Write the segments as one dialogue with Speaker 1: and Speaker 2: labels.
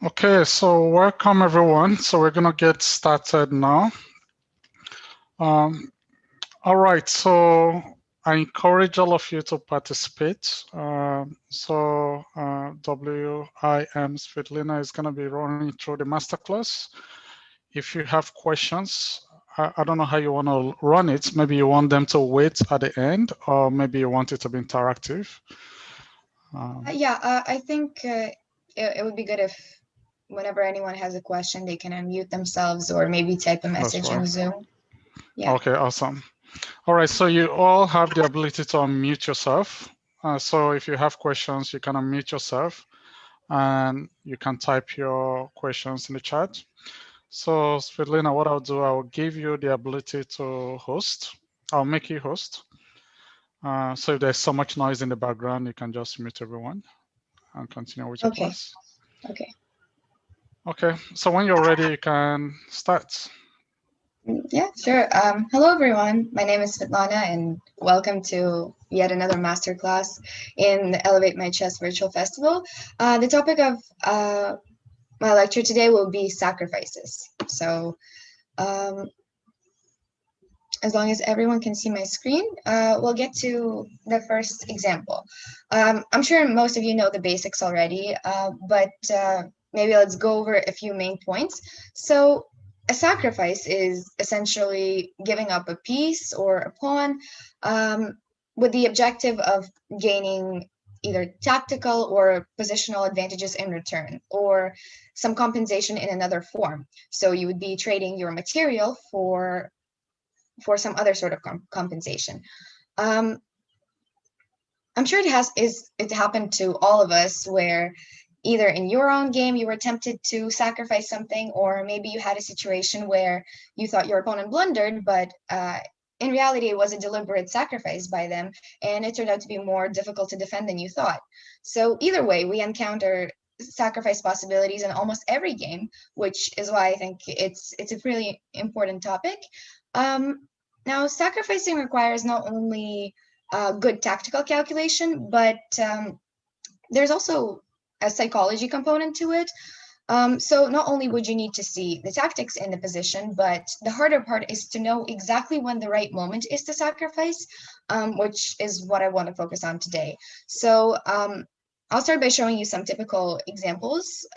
Speaker 1: Okay, so welcome everyone. So we're gonna get started now. All right, so I encourage all of you to participate. WIM Svitlana is gonna be running through the masterclass. If you have questions, I don't know how you wanna run it. Maybe you want them to wait at the end, or maybe you want it to be interactive.
Speaker 2: I think it would be good if whenever anyone has a question, they can unmute themselves or maybe type a message in Zoom.
Speaker 1: Yeah. Okay, awesome. All right, so you all have the ability to unmute yourself. So if you have questions, you can unmute yourself and you can type your questions in the chat. So Svitlana, what I'll do, I'll give you the ability to host. I'll make you host. So if there's so much noise in the background, you can just mute everyone and continue with your class.
Speaker 2: Okay.
Speaker 1: Okay, so when you're ready, you can start.
Speaker 2: Yeah, sure. Hello, everyone. My name is Svitlana, and welcome to yet another masterclass in the Elevate My Chess Virtual Festival. The topic of my lecture today will be sacrifices. So as long as everyone can see my screen, we'll get to the first example. I'm sure most of you know the basics already, but maybe let's go over a few main points. So a sacrifice is essentially giving up a piece or a pawn with the objective of gaining either tactical or positional advantages in return, or some compensation in another form. So you would be trading your material for some other sort of compensation. I'm sure it happened to all of us where either in your own game you were tempted to sacrifice something, or maybe you had a situation where you thought your opponent blundered, but in reality it was a deliberate sacrifice by them, and it turned out to be more difficult to defend than you thought. So either way, we encounter sacrifice possibilities in almost every game, which is why I think it's a really important topic. Now, sacrificing requires not only good tactical calculation, but there's also a psychology component to it. So not only would you need to see the tactics in the position, but the harder part is to know exactly when the right moment is to sacrifice, which is what I want to focus on today. So I'll start by showing you some typical examples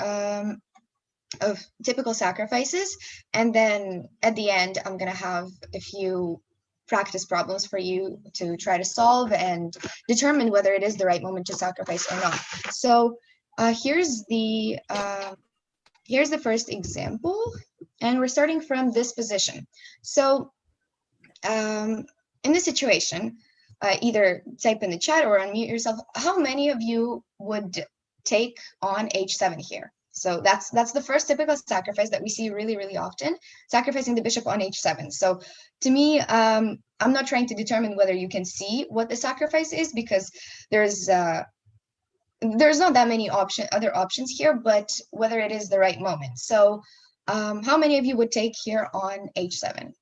Speaker 2: of typical sacrifices, and then at the end I'm going to have a few practice problems for you to try to solve and determine whether it is the right moment to sacrifice or not. So here's the first example, and we're starting from this position. So in this situation, either type in the chat or unmute yourself, how many of you would take on h7 here? So that's the first typical sacrifice that we see really, really often, sacrificing the bishop on h7. So to me, I'm not trying to determine whether you can see what the sacrifice is, because there's not that many other options here, but whether it is the right moment. So how many of you would take here on h7?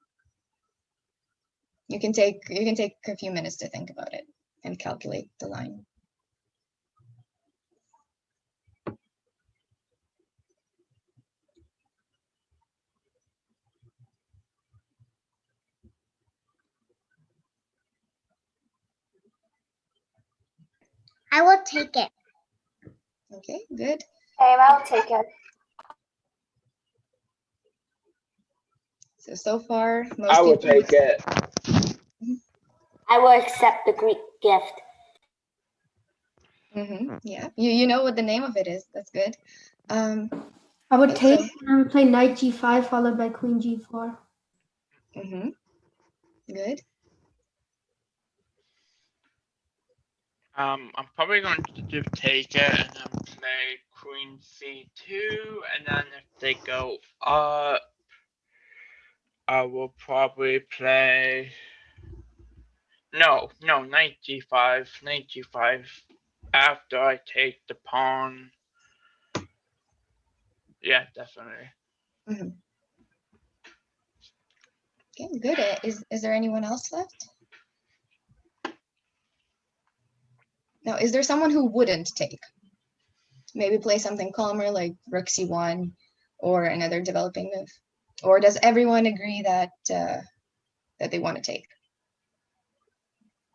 Speaker 2: You can take a few minutes to think about it and calculate the line.
Speaker 3: I will take it.
Speaker 2: Okay, good.
Speaker 3: I'll take it.
Speaker 2: So far, most
Speaker 4: I will
Speaker 2: people
Speaker 4: take it.
Speaker 3: I will accept the Greek gift.
Speaker 2: Yeah, you know what the name of it is. That's good.
Speaker 5: I would take and play knight g5 followed by queen g4.
Speaker 2: Good.
Speaker 6: I'm probably going to take it and then play queen c2, and then if they go up, I will probably play knight g5 after I take the pawn. Yeah, definitely.
Speaker 2: Okay, good. Is there anyone else left? Now, is there someone who wouldn't take? maybe play something calmer like rook c1 or another developing move? Or does everyone agree that that they want to take?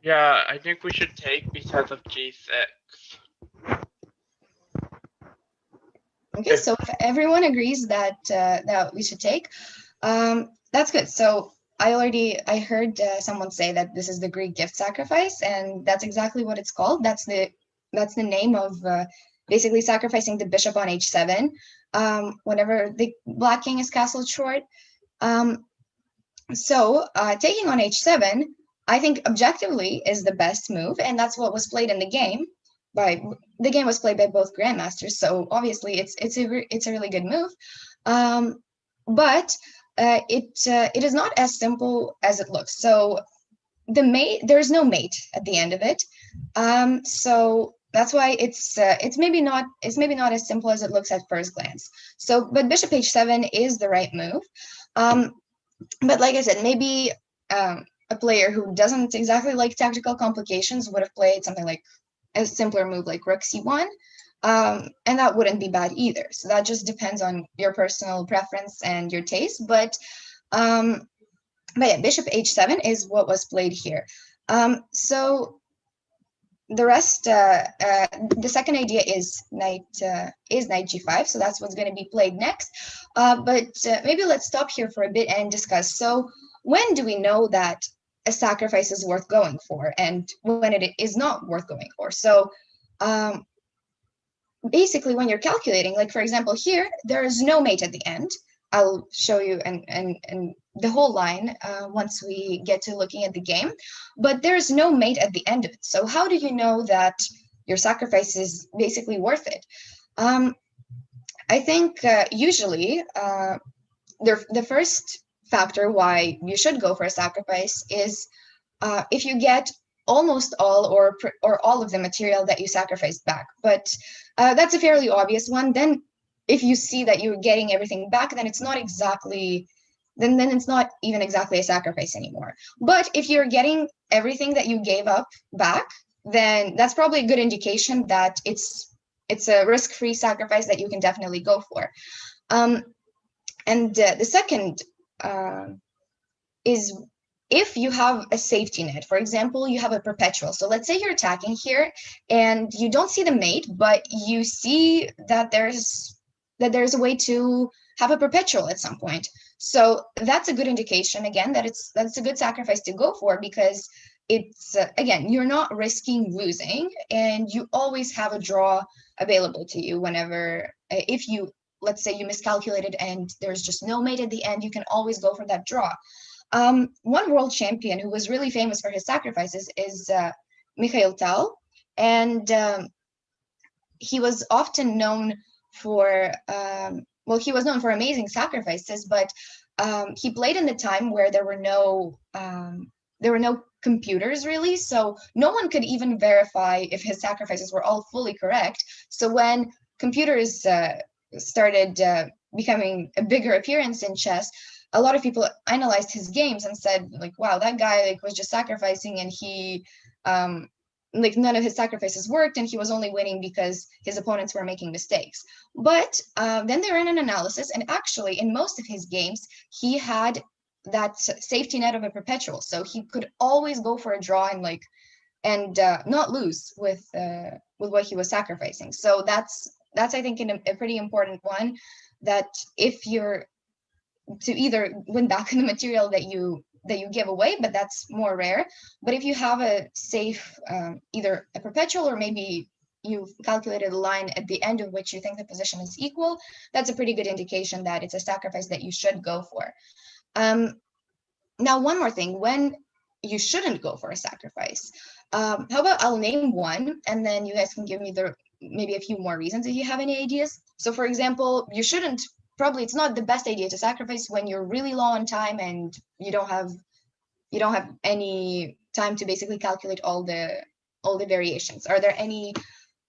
Speaker 6: Yeah, I think we should take because of G6.
Speaker 2: Okay, so if everyone agrees that that we should take, that's good. So I heard someone say that this is the Greek gift sacrifice, and that's exactly what it's called. That's the name of basically sacrificing the bishop on h7 whenever the black king is castled short. So taking on h7, I think objectively is the best move, and that's what was played in the game. The game was played by both grandmasters, so obviously it's a really good move. But it is not as simple as it looks. So there's no mate at the end of it. So that's why it's maybe not as simple as it looks at first glance. So, but bishop h7 is the right move. But like I said, maybe a player who doesn't exactly like tactical complications would have played something like a simpler move like rook c1, and that wouldn't be bad either. So that just depends on your personal preference and your taste. But yeah, bishop h7 is what was played here. So the rest, the second idea is knight g5. So that's what's going to be played next. But maybe let's stop here for a bit and discuss. So when do we know that a sacrifice is worth going for and when it is not worth going for? So basically when you're calculating, like for example here, there is no mate at the end. I'll show you and the whole line once we get to looking at the game, but there's no mate at the end of it. So how do you know that your sacrifice is basically worth it? I think usually the first factor why you should go for a sacrifice is if you get almost all or all of the material that you sacrificed back. But that's a fairly obvious one. Then if you see that you're getting everything back, then it's not exactly, then it's not even exactly a sacrifice anymore. But if you're getting everything that you gave up back, then that's probably a good indication that it's a risk-free sacrifice that you can definitely go for. And the second is if you have a safety net. For example, you have a perpetual. So let's say you're attacking here and you don't see the mate, but you see that there's a way to have a perpetual at some point. So that's a good indication, again, that that's a good sacrifice to go for, because it's again, you're not risking losing, and you always have a draw available to you whenever, if you, let's say you miscalculated and there's just no mate at the end, you can always go for that draw. One world champion who was really famous for his sacrifices is Mikhail Tal, and he was often known for, well, he was known for amazing sacrifices, but he played in the time where there were no computers really, so no one could even verify if his sacrifices were all fully correct. So when computers started becoming a bigger appearance in chess, a lot of people analyzed his games and said, like, wow, that guy like was just sacrificing, and he like none of his sacrifices worked, and he was only winning because his opponents were making mistakes. But then they ran an analysis, and actually in most of his games he had that safety net of a perpetual, so he could always go for a draw and not lose with what he was sacrificing. So that's I think a pretty important one, that if you're to either win back the material that you give away, but that's more rare. But if you have a safe, either a perpetual or maybe you've calculated a line at the end of which you think the position is equal, that's a pretty good indication that it's a sacrifice that you should go for. Now, one more thing, when you shouldn't go for a sacrifice. How about I'll name one, and then you guys can give me maybe a few more reasons if you have any ideas. So for example, you shouldn't, probably it's not the best idea to sacrifice when you're really low on time and you don't have any time to basically calculate all the variations. Are there any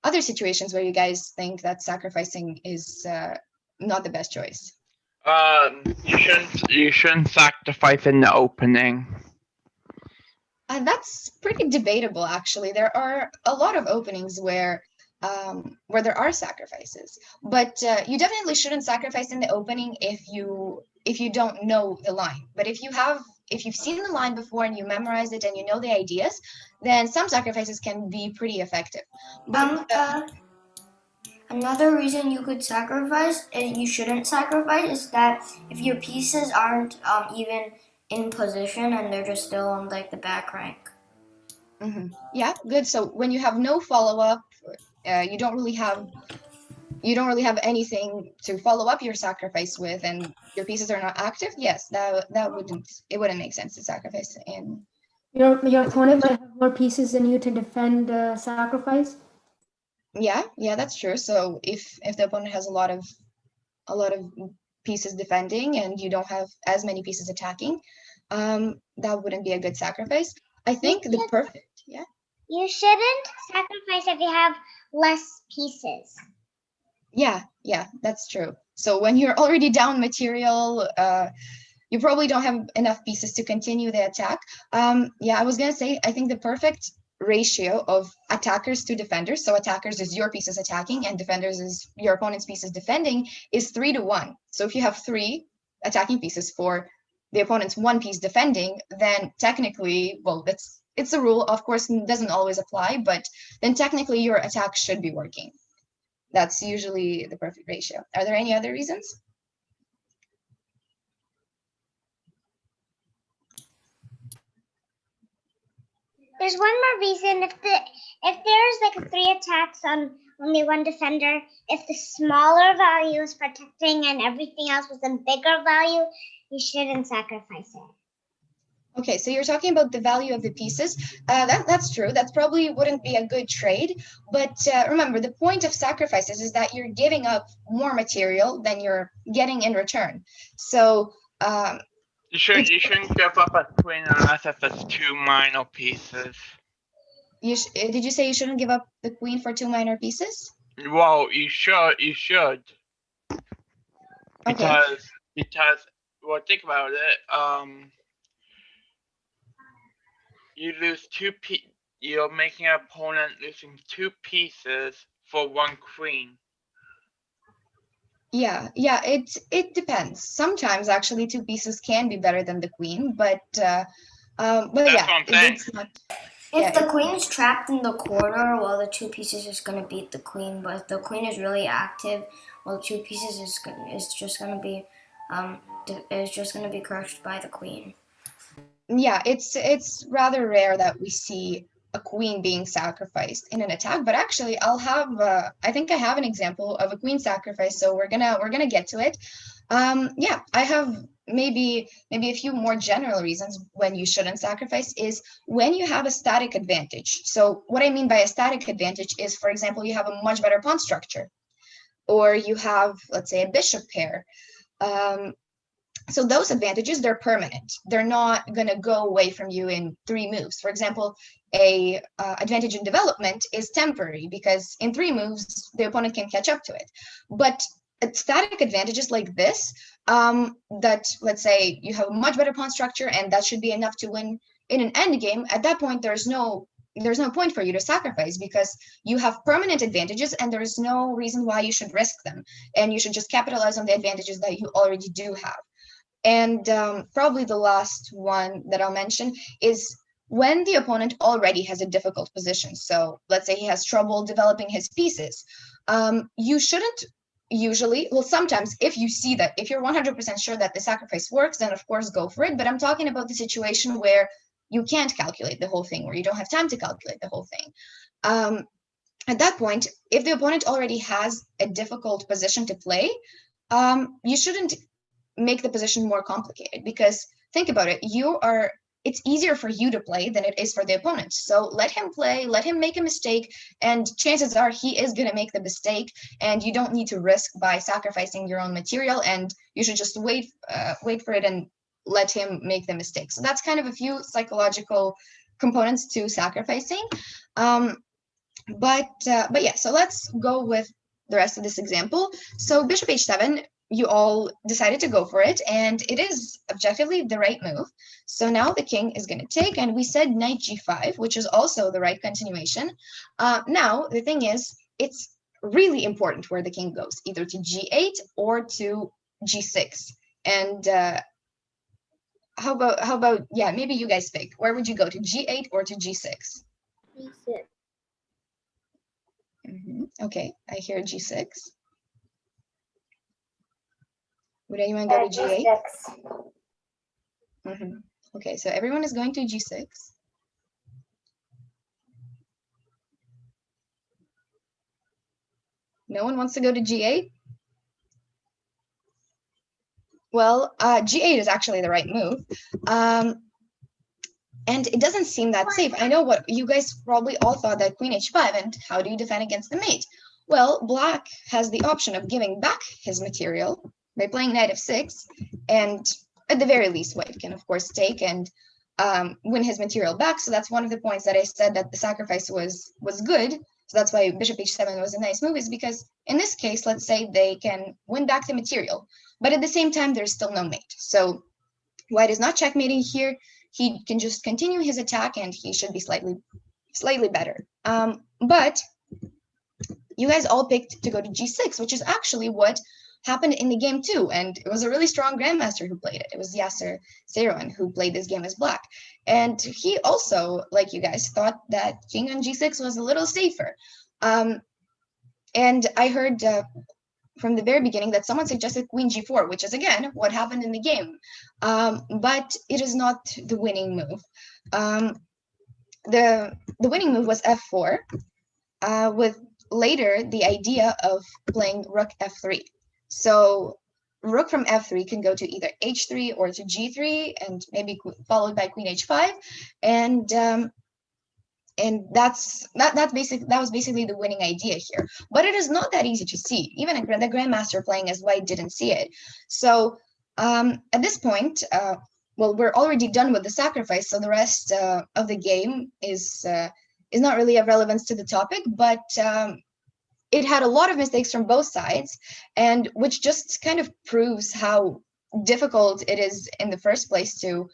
Speaker 2: other situations where you guys think that sacrificing is not the best choice?
Speaker 6: You shouldn't sacrifice in the opening.
Speaker 2: That's pretty debatable, actually. There are a lot of openings where where there are sacrifices. But you definitely shouldn't sacrifice in the opening if you don't know the line. But if you've seen the line before and you memorize it and you know the ideas, then some sacrifices can be pretty effective. But
Speaker 4: Another reason you could sacrifice and you shouldn't sacrifice is that if your pieces aren't even in position and they're just still on like the back rank.
Speaker 2: Yeah, good. So when you have no follow-up, you don't really have anything to follow up your sacrifice with, and your pieces are not active. Yes, that wouldn't make sense to sacrifice in.
Speaker 5: Your opponent might have more pieces than you to defend the sacrifice.
Speaker 2: Yeah, that's true. So if the opponent has a lot of pieces defending and you don't have as many pieces attacking, that wouldn't be a good sacrifice. I think the perfect, yeah.
Speaker 3: You shouldn't sacrifice if you have less pieces.
Speaker 2: Yeah, that's true. So when you're already down material, you probably don't have enough pieces to continue the attack. Yeah, I was gonna say, I think the perfect ratio of attackers to defenders, so attackers is your pieces attacking and defenders is your opponent's pieces defending, is 3 to 1. So if you have 3 attacking pieces for the opponent's 1 piece defending, then technically, well, it's a rule, of course, doesn't always apply, but then technically your attack should be working. That's usually the perfect ratio. Are there any other reasons?
Speaker 3: There's one more reason. If there's like 3 attacks on only 1 defender, if the smaller value is protecting and everything else was in bigger value, you shouldn't sacrifice it.
Speaker 2: Okay, so you're talking about the value of the pieces. That's true. That probably wouldn't be a good trade. But remember, the point of sacrifices is that you're giving up more material than you're getting in return. So
Speaker 6: you shouldn't give up a queen unless it's 2 minor pieces.
Speaker 2: Did you say you shouldn't give up the queen for 2 minor pieces?
Speaker 6: Well, you should. Because well, think about it. You lose 2 you're making an opponent losing 2 pieces for 1 queen.
Speaker 2: Yeah, it depends. Sometimes actually 2 pieces can be better than the queen, but yeah, it's not.
Speaker 4: If the queen's trapped in the corner, well, the 2 pieces is gonna beat the queen. But if the queen is really active, well, 2 pieces is just gonna be crushed by the queen.
Speaker 2: Yeah, it's rather rare that we see a queen being sacrificed in an attack, but actually I think I have an example of a queen sacrifice, so we're gonna get to it. Yeah, I have maybe a few more general reasons when you shouldn't sacrifice is when you have a static advantage. So what I mean by a static advantage is, for example, you have a much better pawn structure, or you have, let's say, a bishop pair. So those advantages, they're permanent. They're not going to go away from you in 3 moves. For example, a advantage in development is temporary because in 3 moves, the opponent can catch up to it. But static advantages like this, that, let's say, you have a much better pawn structure and that should be enough to win in an endgame, at that point, there's no point for you to sacrifice because you have permanent advantages and there's no reason why you should risk them. And you should just capitalize on the advantages that you already do have. And probably the last one that I'll mention is when the opponent already has a difficult position. So let's say he has trouble developing his pieces. You shouldn't usually, well, sometimes if you see that, if you're 100% sure that the sacrifice works, then of course go for it. But I'm talking about the situation where you can't calculate the whole thing, where you don't have time to calculate the whole thing. At that point, if the opponent already has a difficult position to play, you shouldn't make the position more complicated because think about it, it's easier for you to play than it is for the opponent. So let him play, let him make a mistake, and chances are he is going to make the mistake, and you don't need to risk by sacrificing your own material, and you should just wait for it and let him make the mistake. So that's kind of a few psychological components to sacrificing. But yeah, so let's go with the rest of this example. So bishop h7, you all decided to go for it, and it is objectively the right move. So now the king is going to take, and we said knight g5, which is also the right continuation. Now, the thing is, it's really important where the king goes, either to g8 or to g6. And how about, yeah, maybe you guys pick. Where would you go, to g8 or to g6?
Speaker 3: G6.
Speaker 2: Okay, I hear g6. Would anyone go to g8? Okay, so everyone is going to g6. No one wants to go to g8? Well, g8 is actually the right move. And it doesn't seem that safe. I know what you guys probably all thought, that queen h5, and how do you defend against the mate? Well, black has the option of giving back his material by playing knight f6, and at the very least, white can of course take and win his material back. So that's one of the points that I said that the sacrifice was good. So that's why bishop h7 was a nice move, is because in this case, let's say they can win back the material, but at the same time, there's still no mate. So white is not checkmating here. He can just continue his attack, and he should be slightly better. But you guys all picked to go to g6, which is actually what happened in the game too. And it was a really strong grandmaster who played it. It was Yasser Seirawan who played this game as black. And he also, like you guys, thought that king on g6 was a little safer. And I heard from the very beginning that someone suggested queen g4, which is again what happened in the game, but it is not the winning move. The winning move was f4, with later the idea of playing rook f3. So rook from f3 can go to either h3 or to g3, and maybe followed by queen h5, and that was basically the winning idea here. But it is not that easy to see. Even the grandmaster playing as white didn't see it. So at this point, well, we're already done with the sacrifice, so the rest of the game is not really of relevance to the topic, but it had a lot of mistakes from both sides, and which just kind of proves how difficult it is in the first place to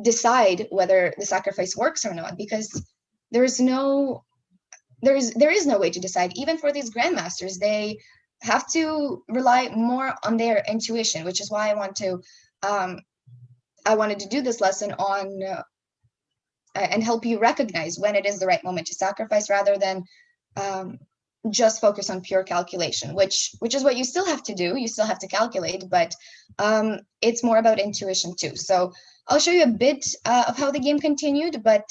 Speaker 2: decide whether the sacrifice works or not, because there is no way to decide. Even for these grandmasters, they have to rely more on their intuition, which is why I wanted to do this lesson on and help you recognize when it is the right moment to sacrifice, rather than just focus on pure calculation, which is what you still have to do. You still have to calculate, but it's more about intuition too. So I'll show you a bit of how the game continued, but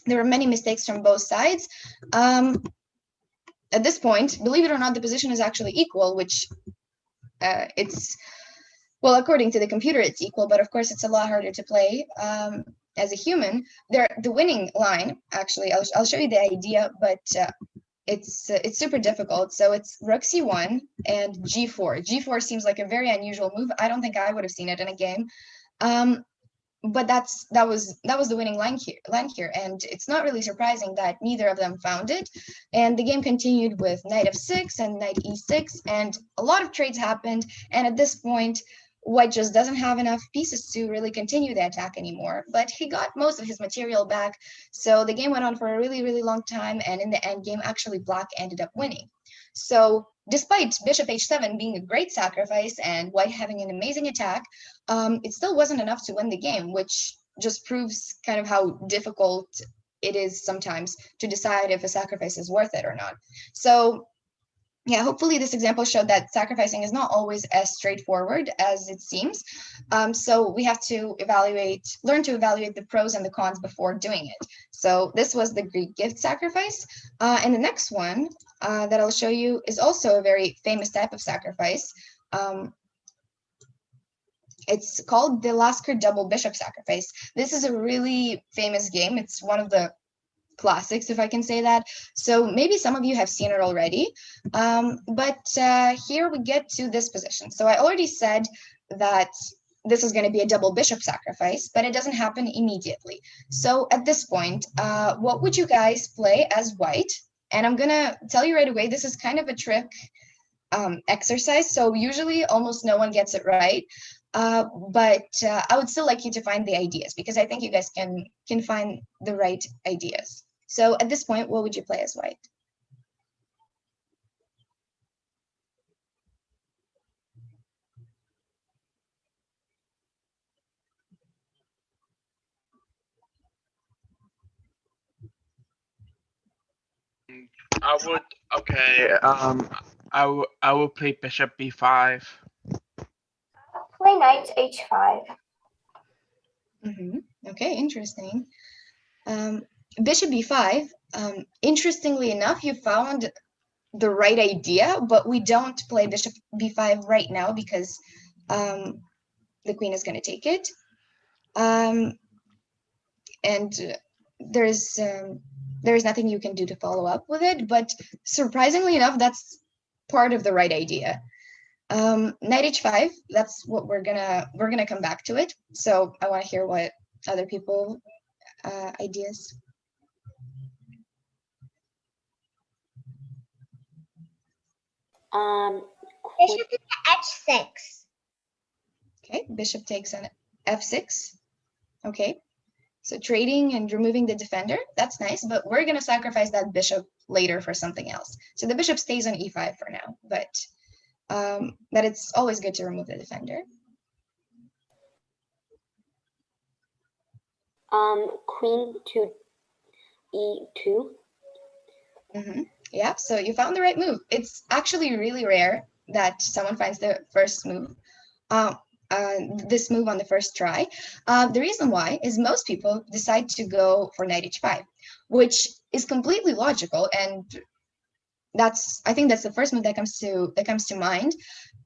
Speaker 2: there were many mistakes from both sides. At this point, believe it or not, the position is actually equal, which it's, well, according to the computer, it's equal, but of course it's a lot harder to play as a human. The winning line, actually, I'll show you the idea, but it's super difficult. So it's rook c1 and g4. G4 seems like a very unusual move. I don't think I would have seen it in a game. But that was the winning line here, and it's not really surprising that neither of them found it. And the game continued with knight f6 and knight e6, and a lot of trades happened. And at this point, white just doesn't have enough pieces to really continue the attack anymore. But he got most of his material back, so the game went on for a really, really long time. And in the end game, actually, black ended up winning. So despite bishop h7 being a great sacrifice and white having an amazing attack, it still wasn't enough to win the game, which just proves kind of how difficult it is sometimes to decide if a sacrifice is worth it or not. So yeah, hopefully this example showed that sacrificing is not always as straightforward as it seems. So we have to learn to evaluate the pros and the cons before doing it. So this was the Greek gift sacrifice. And the next one that I'll show you is also a very famous type of sacrifice. It's called the Lasker double bishop sacrifice. This is a really famous game. It's one of the classics, if I can say that. So maybe some of you have seen it already, but here we get to this position. So I already said that this is going to be a double bishop sacrifice, but it doesn't happen immediately. So at this point, what would you guys play as white? And I'm going to tell you right away, this is kind of a trick exercise. So usually almost no one gets it right. But I would still like you to find the ideas, because I think you guys can find the right ideas. So at this point, what would you play as white?
Speaker 6: I would. Okay. I will play bishop b5.
Speaker 4: Play knight h5.
Speaker 2: Okay, interesting. Bishop b5. Interestingly enough, you found the right idea, but we don't play bishop b5 right now because the queen is going to take it. And there's nothing you can do to follow up with it, but surprisingly enough, that's part of the right idea. Knight h5, that's what we're gonna come back to it. So I want to hear what other people ideas.
Speaker 3: Bishop to h6.
Speaker 2: Okay, bishop takes on f6. Okay, so trading and removing the defender, that's nice, but we're gonna sacrifice that bishop later for something else. So the bishop stays on e5 for now, but it's always good to remove the defender.
Speaker 4: Queen to e2.
Speaker 2: Yeah, so you found the right move. It's actually really rare that someone finds the first move, this move on the first try. The reason why is most people decide to go for knight h5, which is completely logical, and I think that's the first move that comes to mind.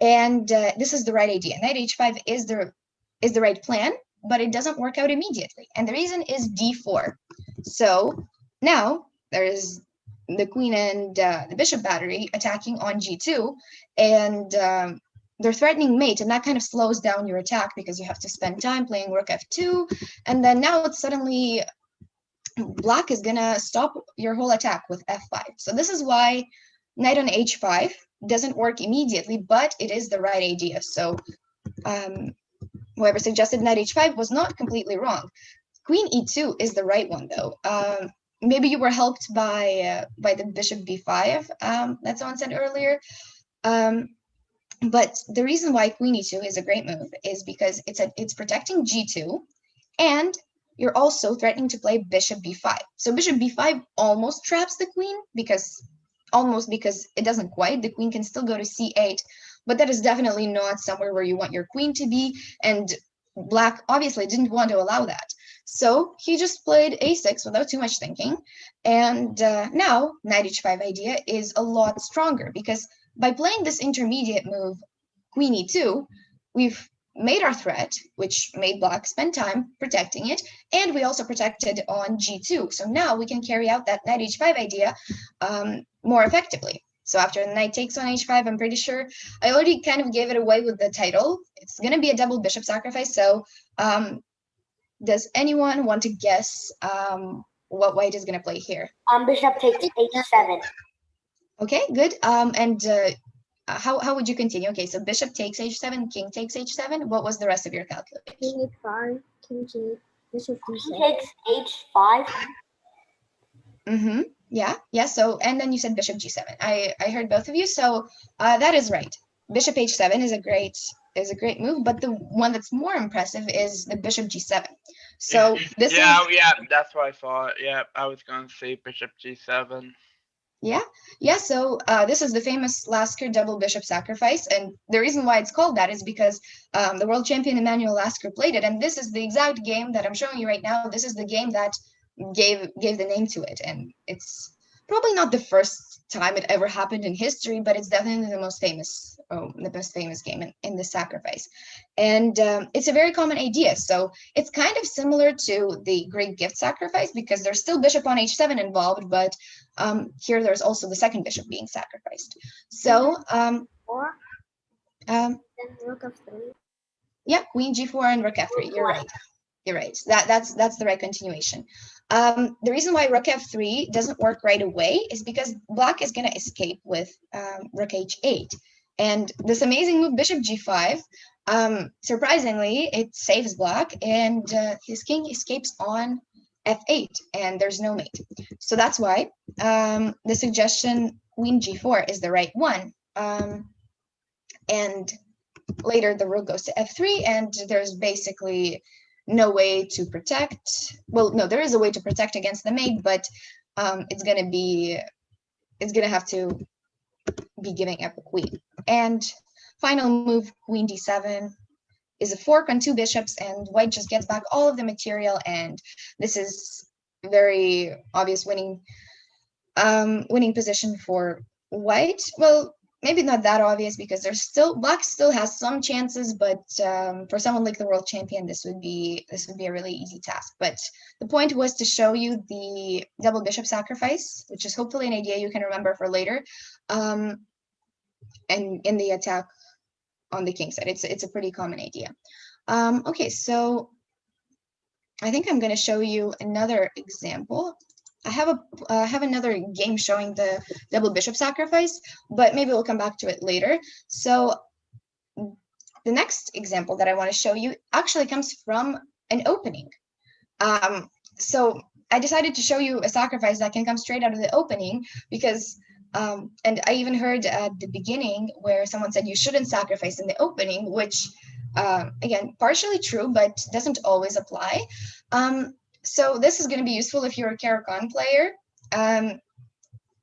Speaker 2: And this is the right idea. Knight h5 is the right plan, but it doesn't work out immediately. And the reason is d4. So now there is the queen and the bishop battery attacking on g2, and they're threatening mate, and that kind of slows down your attack because you have to spend time playing rook f2, and then now it's suddenly black is gonna stop your whole attack with f5. So this is why knight on h5 doesn't work immediately, but it is the right idea. So whoever suggested knight h5 was not completely wrong. Queen e2 is the right one, though. Maybe you were helped by the bishop b5 that someone said earlier. But the reason why queen e2 is a great move is because it's protecting g2, and you're also threatening to play bishop b5. So bishop b5 almost traps the queen, because it doesn't quite. The queen can still go to c8, but that is definitely not somewhere where you want your queen to be, and black obviously didn't want to allow that. So he just played a6 without too much thinking, and now knight h5 idea is a lot stronger, because by playing this intermediate move, queen e2, we've made our threat, which made black spend time protecting it, and we also protected on g2. So now we can carry out that knight h5 idea more effectively. So after the knight takes on h5, I'm pretty sure I already kind of gave it away with the title. It's going to be a double bishop sacrifice. So does anyone want to guess what white is going to play here?
Speaker 4: Bishop takes h7.
Speaker 2: Okay, good. And how would you continue? Okay, so bishop takes h7, king takes h7. What was the rest of your calculation?
Speaker 5: King h5, king g, bishop d7.
Speaker 4: Takes h5.
Speaker 2: Yeah. So, and then you said bishop g7. I heard both of you. So that is right. Bishop h7 is a great move, but the one that's more impressive is the bishop g7. So this
Speaker 6: is that's what I thought. Yeah, I was going to say bishop g7.
Speaker 2: Yeah. So this is the famous Lasker double bishop sacrifice, and the reason why it's called that is because the world champion Emmanuel Lasker played it, and this is the exact game that I'm showing you right now. This is the game that gave the name to it, and it's probably not the first time it ever happened in history, but it's definitely the most famous game in the sacrifice. And it's a very common idea. So it's kind of similar to the great gift sacrifice, because there's still bishop on h7 involved, but here there's also the second bishop being sacrificed. So
Speaker 5: then rook f3.
Speaker 2: Yeah, queen g4 and rook f3. You're right. That's the right continuation. The reason why rook f3 doesn't work right away is because black is going to escape with rook h8. And this amazing move, bishop g5, surprisingly, it saves black, and his king escapes on f8, and there's no mate. So that's why the suggestion queen g4 is the right one. And later the rook goes to f3, and there's basically no way to protect. Well, no, there is a way to protect against the mate, but it's going to be it's gonna have to be giving up a queen. And final move, queen d7, is a fork on 2 bishops, and white just gets back all of the material, and this is very obvious winning position for white. Well, maybe not that obvious, because there's still, black still has some chances, but for someone like the world champion, this would be a really easy task. But the point was to show you the double bishop sacrifice, which is hopefully an idea you can remember for later, and in the attack on the king side. It's a pretty common idea. Okay, so I think I'm going to show you another example. I have another game showing the double bishop sacrifice, but maybe we'll come back to it later. So the next example that I want to show you actually comes from an opening. So I decided to show you a sacrifice that can come straight out of the opening, because and I even heard at the beginning where someone said you shouldn't sacrifice in the opening, which again, partially true, but doesn't always apply. So this is going to be useful if you're a Caro-Kann player.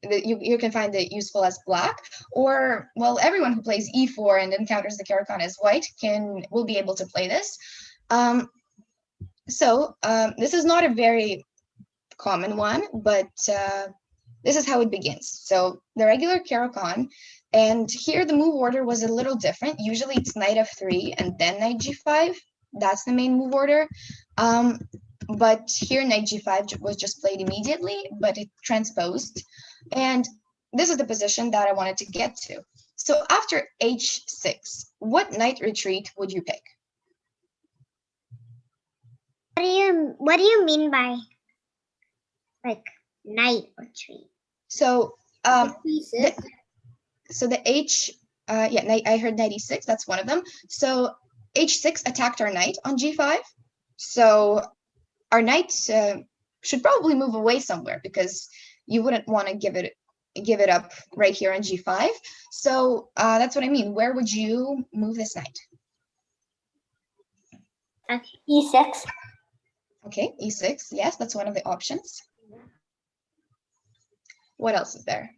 Speaker 2: You can find it useful as black, or, well, everyone who plays e4 and encounters the Caro-Kann as white will be able to play this. This is not a very common one, but this is how it begins. So the regular Caro-Kann, and here the move order was a little different. Usually it's knight f3 and then knight g5. That's the main move order. But here knight g5 was just played immediately, but it transposed. And this is the position that I wanted to get to. So after h6, what knight retreat would you pick?
Speaker 3: What do you mean by like knight retreat?
Speaker 2: So
Speaker 4: E6.
Speaker 2: the h knight, I heard knight e6, that's one of them. So h6 attacked our knight on g5. So our knight should probably move away somewhere, because you wouldn't want to give it up right here on g5. So that's what I mean. Where would you move this knight?
Speaker 4: E6.
Speaker 2: Okay, e6. Yes, that's one of the options. What else is there?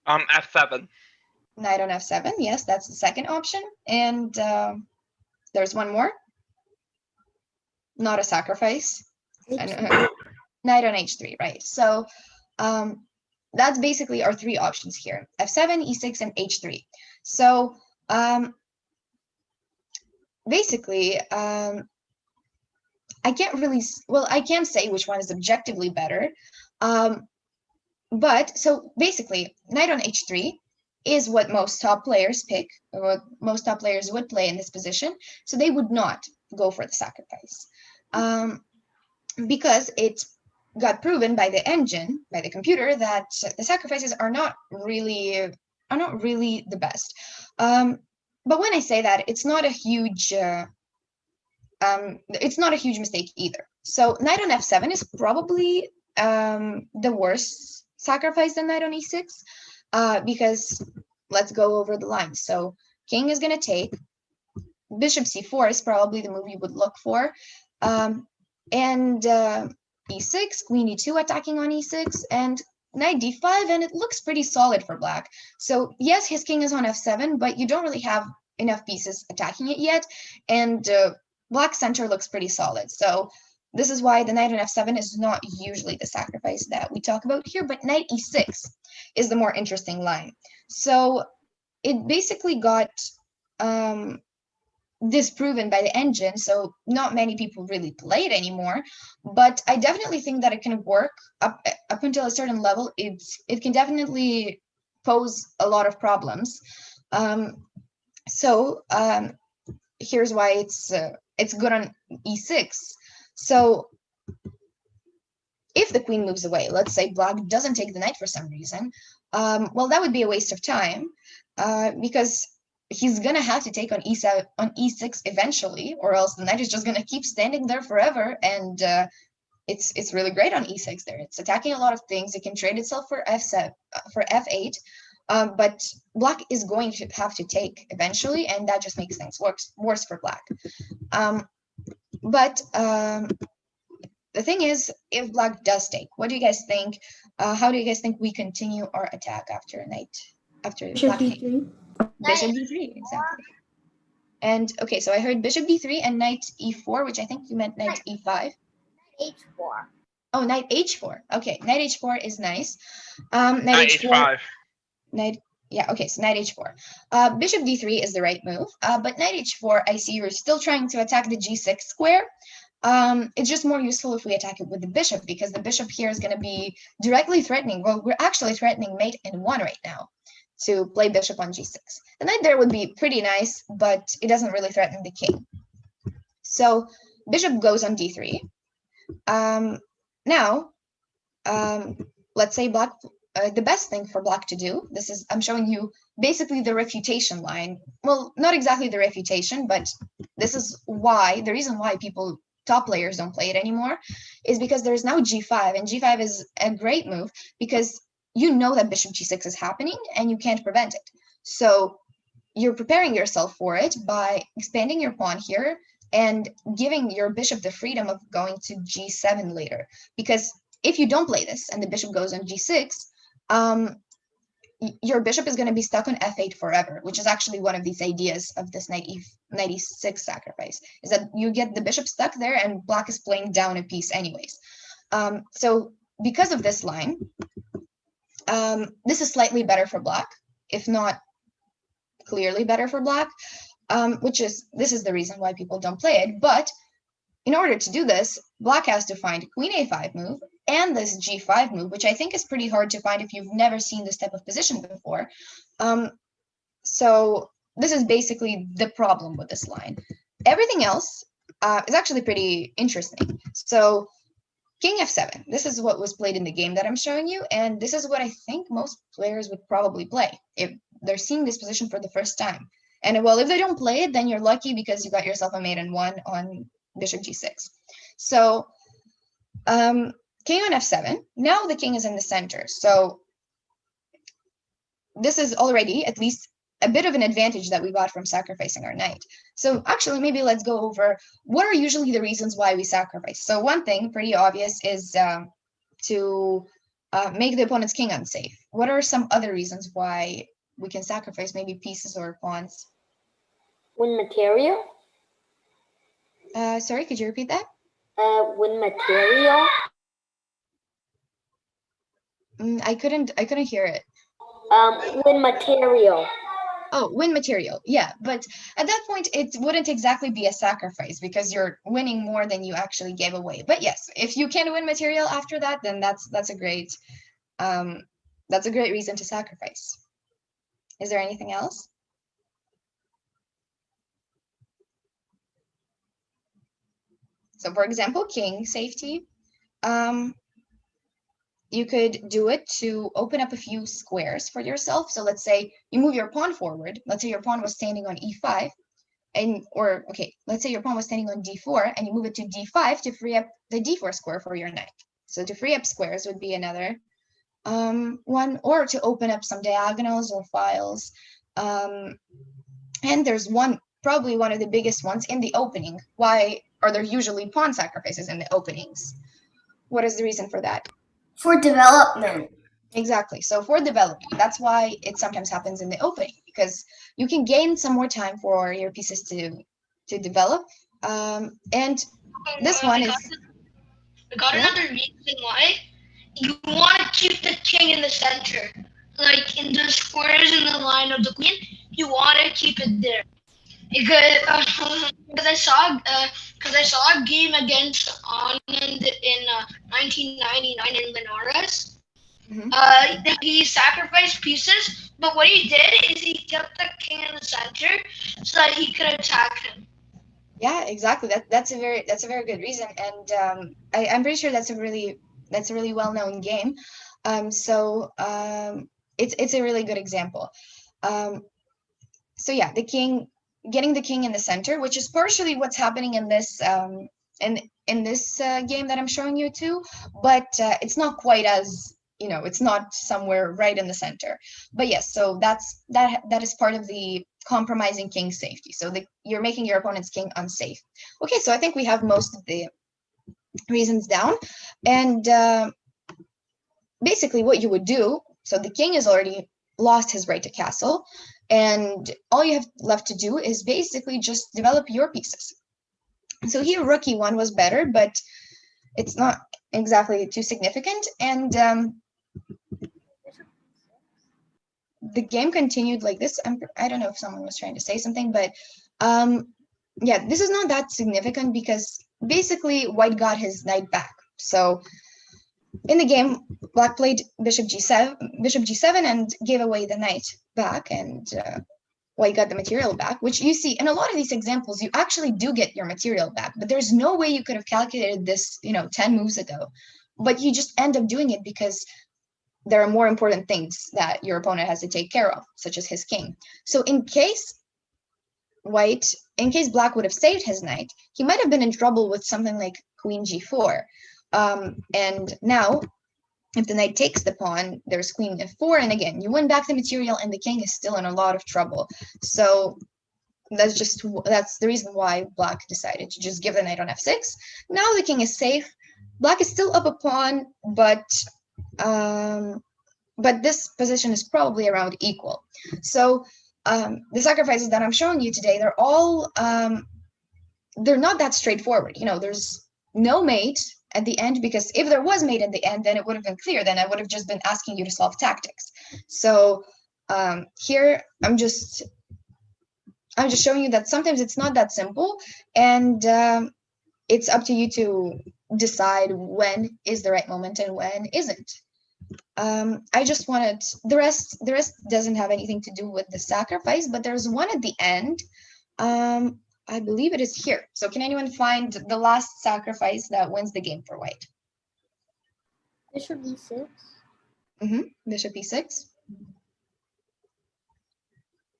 Speaker 6: F7.
Speaker 2: Knight on f7. Yes, that's the second option. And there's one more. Not a sacrifice. Knight on h3, right? So that's basically our 3 options here: f7, e6, and h3. So basically, I can't really, well, I can't say which one is objectively better. But so basically, knight on h3 is what most top players pick, or what most top players would play in this position. So they would not go for the sacrifice, because it got proven by the engine, by the computer, that the sacrifices are not really the best. But when I say that, it's not a huge mistake either. So knight on f7 is probably the worst sacrifice than knight on e6, because let's go over the lines. So king is going to take, bishop c4 is probably the move you would look for, and e6, queen e2 attacking on e6, and knight d5, and it looks pretty solid for black. So yes, his king is on f7, but you don't really have enough pieces attacking it yet, and black center looks pretty solid. So this is why the knight on f7 is not usually the sacrifice that we talk about here, but knight e6 is the more interesting line. So it basically got disproven by the engine, so not many people really play it anymore, but I definitely think that it can work up until a certain level. It can definitely pose a lot of problems. Here's why it's good on e6. So if the queen moves away, let's say black doesn't take the knight for some reason, well, that would be a waste of time, because he's gonna have to take on e6 eventually, or else the knight is just gonna keep standing there forever. And it's really great on e6 there. It's attacking a lot of things. It can trade itself for f7, for f8, but black is going to have to take eventually, and that just makes things worse for black. the thing is, if black does take, what do you guys think? How do you guys think we continue our attack after
Speaker 5: Bishop
Speaker 2: black takes?
Speaker 5: d3.
Speaker 2: Bishop d3, exactly. And okay, so I heard bishop d3 and knight e4, which I think you meant knight e5.
Speaker 3: H4.
Speaker 2: Oh, knight h4. Okay, knight h4 is nice. Knight h4.
Speaker 6: H5.
Speaker 2: Knight, yeah, okay, so knight h4. Bishop d3 is the right move, but knight h4, I see you're still trying to attack the g6 square. It's just more useful if we attack it with the bishop, because the bishop here is going to be directly threatening. Well, we're actually threatening mate in 1 right now to play bishop on g6. The knight there would be pretty nice, but it doesn't really threaten the king. So bishop goes on d3. Now, let's say black, the best thing for black to do, I'm showing you basically the refutation line. Well, not exactly the refutation, but this is why, the reason why top players don't play it anymore is because there's now g5, and g5 is a great move because you know that bishop g6 is happening and you can't prevent it. So you're preparing yourself for it by expanding your pawn here and giving your bishop the freedom of going to g7 later. Because if you don't play this and the bishop goes on g6, your bishop is going to be stuck on f8 forever, which is actually one of these ideas of this knight e6 sacrifice, is that you get the bishop stuck there and black is playing down a piece anyways. So because of this line, this is slightly better for black, if not clearly better for black, this is the reason why people don't play it. But in order to do this, black has to find queen a5 move and this g5 move, which I think is pretty hard to find if you've never seen this type of position before. So this is basically the problem with this line. Everything else is actually pretty interesting. So king f7, this is what was played in the game that I'm showing you, and this is what I think most players would probably play if they're seeing this position for the first time. And well, if they don't play it, then you're lucky because you got yourself a mate in 1 on bishop g6. So king on f7. Now the king is in the center. So this is already at least a bit of an advantage that we got from sacrificing our knight. So actually, maybe let's go over what are usually the reasons why we sacrifice. So one thing pretty obvious is to make the opponent's king unsafe. What are some other reasons why we can sacrifice maybe pieces or pawns?
Speaker 7: Win material?
Speaker 2: Sorry, could you repeat that?
Speaker 7: Win material?
Speaker 2: I couldn't hear it.
Speaker 7: Win material.
Speaker 2: Oh, win material. Yeah, but at that point, it wouldn't exactly be a sacrifice because you're winning more than you actually gave away. But yes, if you can win material after that, then that's a great reason to sacrifice. Is there anything else? So for example, king safety. You could do it to open up a few squares for yourself. So let's say you move your pawn forward. Let's say your pawn was standing on e5, let's say your pawn was standing on d4, and you move it to d5 to free up the d4 square for your knight. So to free up squares would be another one, or to open up some diagonals or files. And there's probably one of the biggest ones in the opening. Why are there usually pawn sacrifices in the openings? What is the reason for that?
Speaker 4: For development.
Speaker 2: Exactly. So for development, that's why it sometimes happens in the opening, because you can gain some more time for your pieces to develop. And this one is...
Speaker 8: We got another reason why. You want to keep the king in the center. Like in the squares in the line of the queen, you want to keep it there. Because I saw a game against Anand in 1999 in Linares. He sacrificed pieces, but what he did is he kept the king in the center so that he could attack him.
Speaker 2: Yeah, exactly. That's a very good reason, and I'm pretty sure that's a really well-known game. So it's a really good example. So yeah, getting the king in the center, which is partially what's happening in this in this game that I'm showing you too, but it's not quite as, it's not somewhere right in the center. But yes, so that is part of the compromising king safety. So you're making your opponent's king unsafe. Okay, so I think we have most of the reasons down. And basically what you would do, so the king has already lost his right to castle, and all you have left to do is basically just develop your pieces. So here rook e1 was better, but it's not exactly too significant. And the game continued like this. I don't know if someone was trying to say something, but yeah, this is not that significant because basically white got his knight back. So in the game, black played bishop g7 and gave away the knight back, and white got the material back, which you see in a lot of these examples, you actually do get your material back, but there's no way you could have calculated this, 10 moves ago, but you just end up doing it because there are more important things that your opponent has to take care of, such as his king. So in case black would have saved his knight, he might have been in trouble with something like queen g4. And now, if the knight takes the pawn, there's queen f4, and again, you win back the material, and the king is still in a lot of trouble. So that's the reason why black decided to just give the knight on f6. Now the king is safe. Black is still up a pawn, but this position is probably around equal. So the sacrifices that I'm showing you today, they're all they're not that straightforward. There's no mate at the end, because if there was mate at the end, then it would have been clear. Then I would have just been asking you to solve tactics. So here I'm just showing you that sometimes it's not that simple, and it's up to you to decide when is the right moment and when isn't. I just wanted the rest doesn't have anything to do with the sacrifice, but there's one at the end. I believe it is here. So can anyone find the last sacrifice that wins the game for white?
Speaker 7: Bishop e6.
Speaker 2: Bishop e6.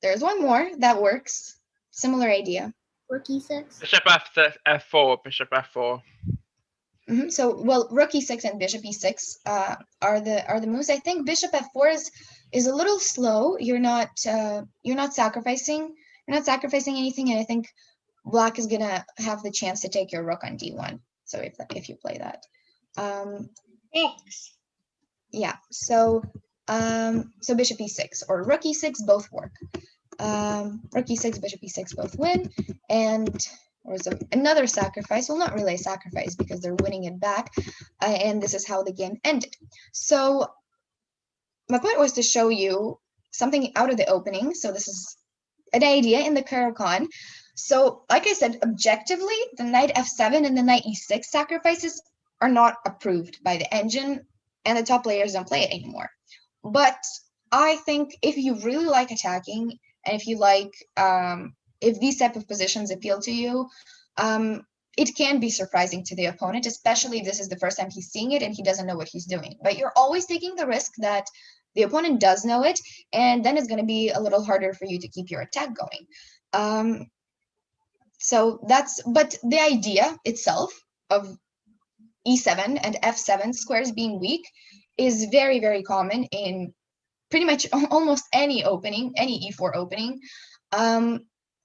Speaker 2: There's one more that works. Similar idea.
Speaker 7: Rook e6.
Speaker 6: Bishop f4. Bishop f4.
Speaker 2: So, well, rook e6 and bishop e6 are the moves. I think bishop f4 is a little slow. You're not sacrificing anything, and I think black is gonna have the chance to take your rook on d1. So if you play that,
Speaker 3: Thanks.
Speaker 2: yeah. So bishop e6 or rook e6 both work. Rook e6, bishop e6 both win, and there's another sacrifice. Well, not really a sacrifice because they're winning it back, and this is how the game ended. So my point was to show you something out of the opening. So this is an idea in the Caro-Kann. So like I said, objectively, the knight f7 and the knight e6 sacrifices are not approved by the engine, and the top players don't play it anymore. But I think if you really like attacking, and if you like, if these type of positions appeal to you, it can be surprising to the opponent, especially if this is the first time he's seeing it and he doesn't know what he's doing. But you're always taking the risk that the opponent does know it, and then it's going to be a little harder for you to keep your attack going. But the idea itself of e7 and f7 squares being weak is very, very common in pretty much almost any opening, any e4 opening.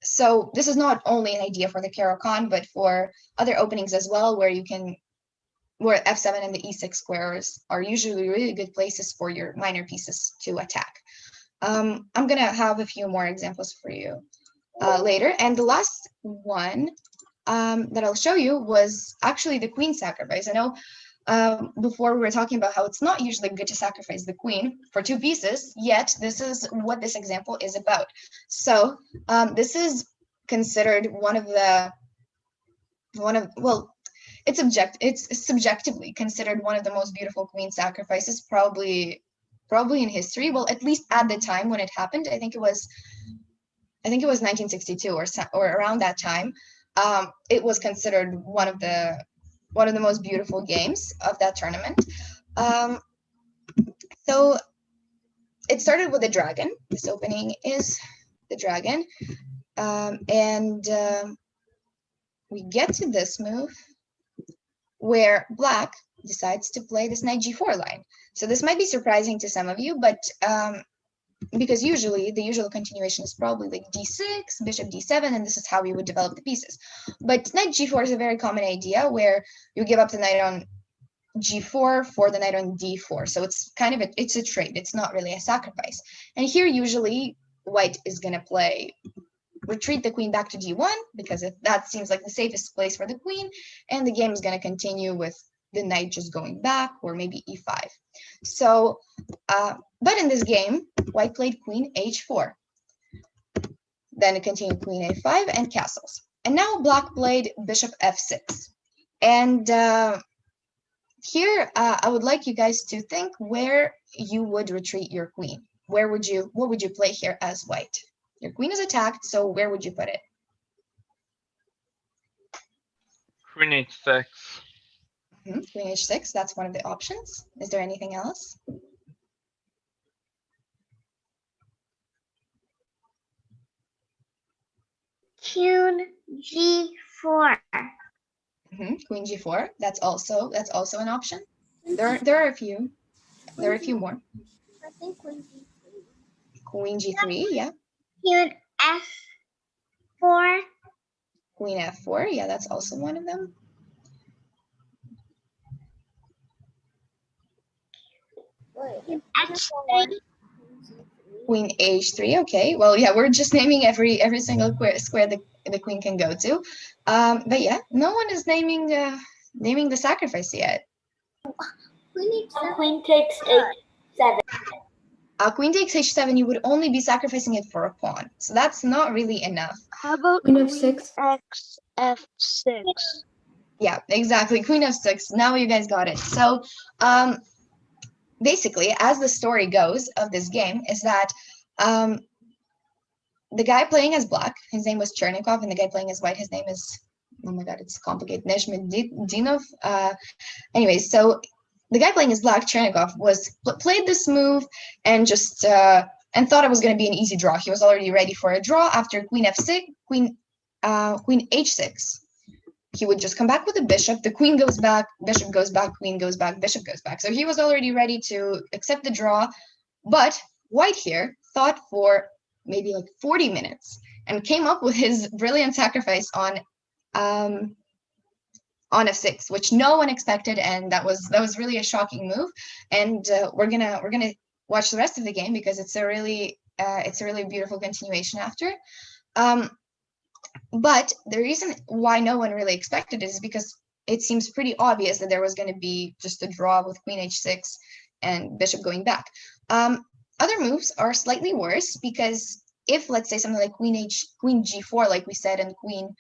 Speaker 2: So this is not only an idea for the Caro-Kann, but for other openings as well, where f7 and the e6 squares are usually really good places for your minor pieces to attack. I'm going to have a few more examples for you later. And the last one that I'll show you was actually the queen sacrifice. I know before we were talking about how it's not usually good to sacrifice the queen for two pieces, yet this is what this example is about. So this is considered it's subjectively considered one of the most beautiful queen sacrifices probably in history. Well, at least at the time when it happened. I think it was 1962 or around that time. It was considered one of the most beautiful games of that tournament. So it started with a dragon. This opening is the dragon. And we get to this move where black decides to play this knight g4 line. So this might be surprising to some of you, but because usually the usual continuation is probably like d6, bishop d7, and this is how we would develop the pieces. But knight g4 is a very common idea where you give up the knight on g4 for the knight on d4. So it's kind of it's a trade. It's not really a sacrifice. And here usually white is going to play retreat the queen back to d1 because that seems like the safest place for the queen, and the game is going to continue with the knight just going back, or maybe e5. So, but in this game, white played queen h4. Then it continued queen a5 and castles. And now black played bishop f6. And here, I would like you guys to think where you would retreat your queen. What would you play here as white? Your queen is attacked, so where would you put it?
Speaker 6: Queen h6.
Speaker 2: Queen h6, that's one of the options. Is there anything else?
Speaker 3: Queen g4.
Speaker 2: Queen g4, that's also an option. There are a few. There are a few more.
Speaker 7: I think queen g3.
Speaker 2: Queen g3, yeah.
Speaker 3: Queen f4.
Speaker 2: Queen f4, yeah, that's also one of them.
Speaker 7: Wait,
Speaker 3: h3.
Speaker 2: Queen h3, okay. Well, yeah, we're just naming every single square the queen can go to. But yeah, no one is naming the sacrifice yet.
Speaker 7: Queen takes h7.
Speaker 2: Queen takes h7, you would only be sacrificing it for a pawn. So that's not really enough.
Speaker 7: How about
Speaker 5: Queen f6?
Speaker 7: x f6?
Speaker 2: Yeah, exactly. Queen f6. Now you guys got it. So basically, as the story goes of this game, is that the guy playing as black, his name was Chernikov, and the guy playing as white, his name is, oh my god, it's complicated, Neshmedinov. Anyways, so the guy playing as black, Chernikov, played this move and just and thought it was going to be an easy draw. He was already ready for a draw after queen f6, queen h6. He would just come back with a bishop. The queen goes back, bishop goes back, queen goes back, bishop goes back. So he was already ready to accept the draw. But white here thought for maybe like 40 minutes and came up with his brilliant sacrifice on f6, which no one expected, and that was really a shocking move. And we're gonna watch the rest of the game because it's a really beautiful continuation after. But the reason why no one really expected it is because it seems pretty obvious that there was going to be just a draw with queen h6 and bishop going back. Other moves are slightly worse because if, let's say, something like queen g4, like we said, and queen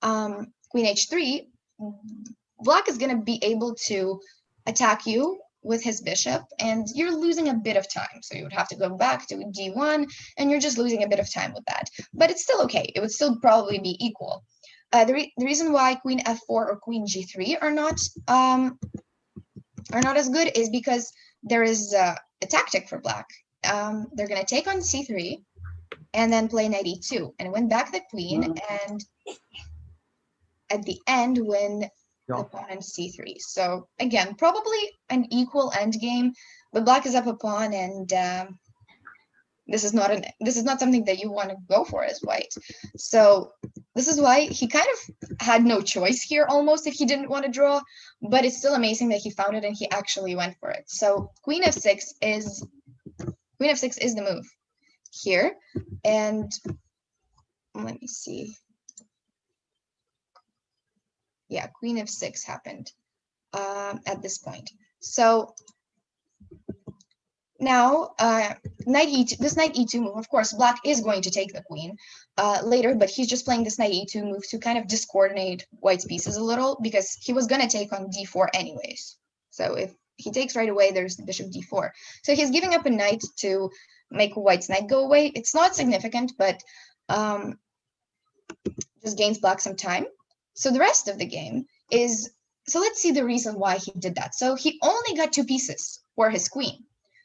Speaker 2: h3, black is going to be able to attack you with his bishop, and you're losing a bit of time. So you would have to go back to d1, and you're just losing a bit of time with that. But it's still okay. It would still probably be equal. The reason why queen f4 or queen g3 are not as good is because there is a tactic for black. They're going to take on c3 and then play knight e2 and win back the queen, and at the end win the pawn on c3. So again, probably an equal end game, but black is up a pawn, and this is not something that you want to go for as white. So this is why he kind of had no choice here almost if he didn't want to draw, but it's still amazing that he found it and he actually went for it. So queen f6 is the move here, and let me see. Yeah, queen f6 happened at this point. So now knight e2, this knight e2 move, of course, black is going to take the queen later, but he's just playing this knight e2 move to kind of discoordinate white's pieces a little, because he was going to take on d4 anyways. So if he takes right away, there's the bishop d4. So he's giving up a knight to make white's knight go away. It's not significant, but just gains black some time. So the rest of the game is, so let's see the reason why he did that. So he only got 2 pieces for his queen,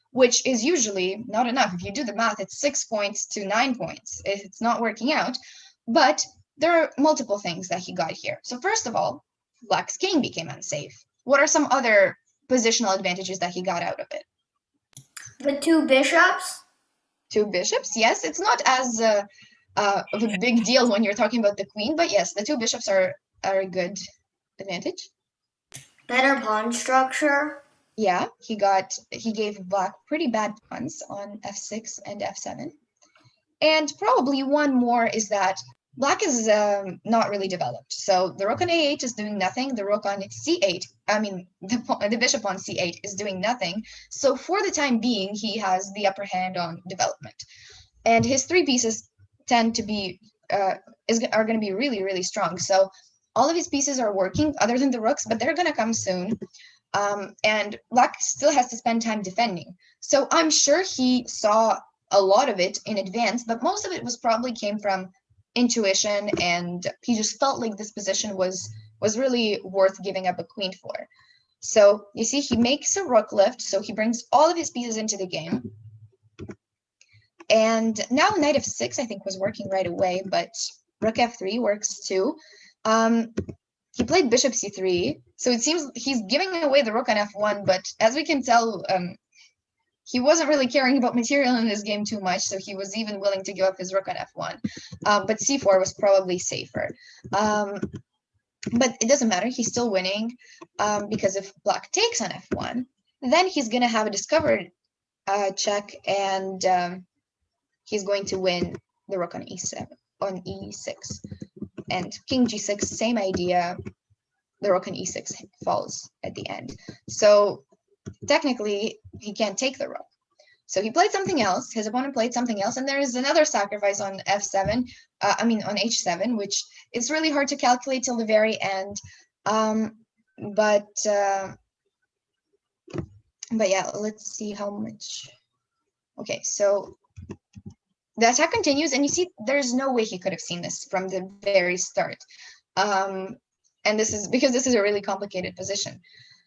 Speaker 2: which is usually not enough. If you do the math, it's 6 points to 9 points. It's not working out, but there are multiple things that he got here. So first of all, black's king became unsafe. What are some other positional advantages that he got out of it?
Speaker 4: The 2 bishops.
Speaker 2: 2 bishops. Yes, it's not as of a big deal when you're talking about the queen, but yes, the 2 bishops are a good advantage.
Speaker 4: Better pawn structure.
Speaker 2: Yeah, he gave black pretty bad pawns on f6 and f7. And probably one more is that black is not really developed. So the rook on a8 is doing nothing. The rook on c8, I mean, the bishop on c8 is doing nothing. So for the time being, he has the upper hand on development. And his 3 pieces tend to be, are going to be really, really strong. So all of his pieces are working other than the rooks, but they're going to come soon. And black still has to spend time defending. So I'm sure he saw a lot of it in advance, but most of it probably came from intuition, and he just felt like this position was really worth giving up a queen for. So you see, he makes a rook lift, so he brings all of his pieces into the game. And now knight f6, I think, was working right away, but rook f3 works too. He played bishop c3, so it seems he's giving away the rook on f1, but as we can tell, he wasn't really caring about material in this game too much, so he was even willing to give up his rook on f1. But c4 was probably safer. But it doesn't matter, he's still winning, because if black takes on f1, then he's going to have a discovered check, and he's going to win the rook on e7, on e6. And king g6, same idea. The rook on e6 falls at the end. So technically, he can't take the rook. So he played something else. His opponent played something else. And there is another sacrifice on f7, on h7, which is really hard to calculate till the very end. But yeah, let's see how much. Okay, so the attack continues, and you see there's no way he could have seen this from the very start. And this is because this is a really complicated position.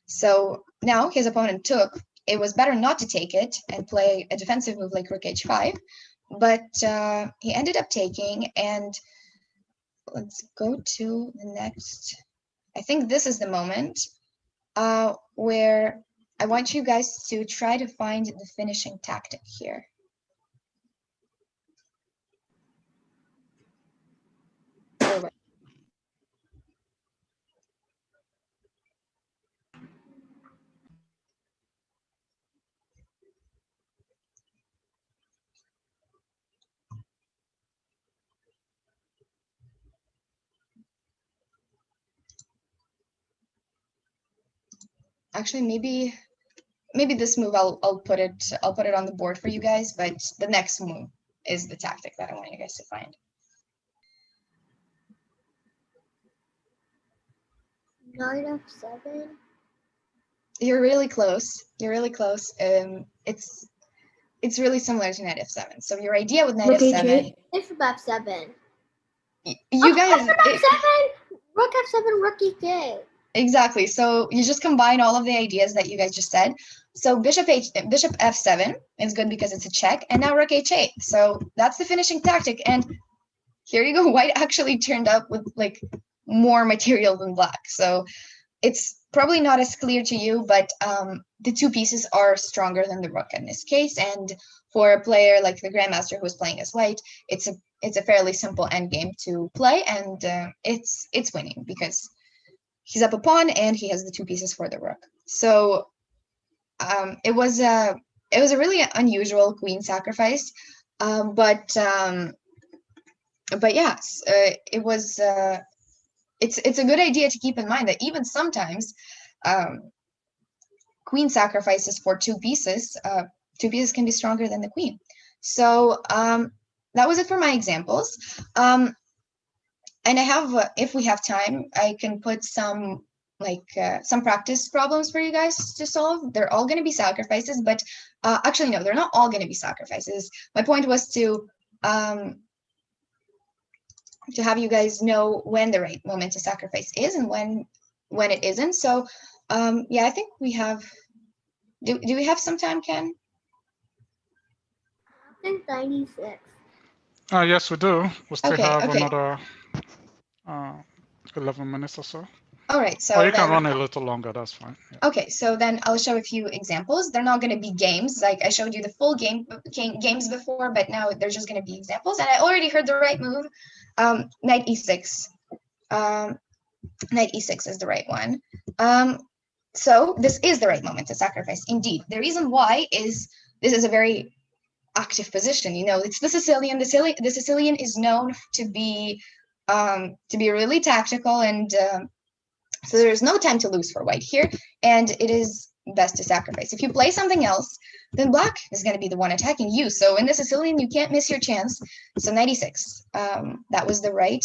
Speaker 2: So now his opponent took. It was better not to take it and play a defensive move like rook h5, but he ended up taking, and let's go to the next. I think this is the moment where I want you guys to try to find the finishing tactic here. Actually, maybe this move I'll put it on the board for you guys, but the next move is the tactic that I want you guys to find.
Speaker 7: Knight f7.
Speaker 2: You're really close. You're really close. It's really similar to knight f7. So your idea with knight
Speaker 5: Rook
Speaker 2: f7.
Speaker 5: h8.
Speaker 7: Bishop f7.
Speaker 2: You guys.
Speaker 7: Bishop f7. Rook f7. Rook e8.
Speaker 2: Exactly. So you just combine all of the ideas that you guys just said. So bishop f7 is good because it's a check, and now rook h8. So that's the finishing tactic. And here you go. White actually turned up with like more material than black. So it's probably not as clear to you, but the 2 pieces are stronger than the rook in this case. And for a player like the grandmaster who is playing as white, it's a fairly simple endgame to play, and it's winning because he's up a pawn and he has the 2 pieces for the rook. So it was a really unusual queen sacrifice, but yes, it was. It's a good idea to keep in mind that even sometimes queen sacrifices for 2 pieces, 2 pieces can be stronger than the queen. So that was it for my examples. And I have, if we have time, I can put some practice problems for you guys to solve. They're all going to be sacrifices, but actually, no, they're not all going to be sacrifices. My point was to have you guys know when the right moment to sacrifice is and when it isn't. So yeah, I think we have. Do we have some time, Ken?
Speaker 7: I think 96.
Speaker 1: Yes, we do. We still have
Speaker 2: Okay.
Speaker 1: another 11 minutes or so.
Speaker 2: All right, so
Speaker 1: Or you can
Speaker 2: then,
Speaker 1: run a little longer, that's fine. Yeah.
Speaker 2: okay, so then I'll show a few examples. They're not going to be games, like I showed you the full games before, but now they're just going to be examples. And I already heard the right move, knight e6. Knight e6 is the right one. So this is the right moment to sacrifice, indeed. The reason why is this is a very active position. You know, it's the Sicilian. The Sicilian is known to be really tactical, and so there's no time to lose for white here, and it is best to sacrifice. If you play something else, then black is going to be the one attacking you. So in the Sicilian, you can't miss your chance. So knight e6. That was the right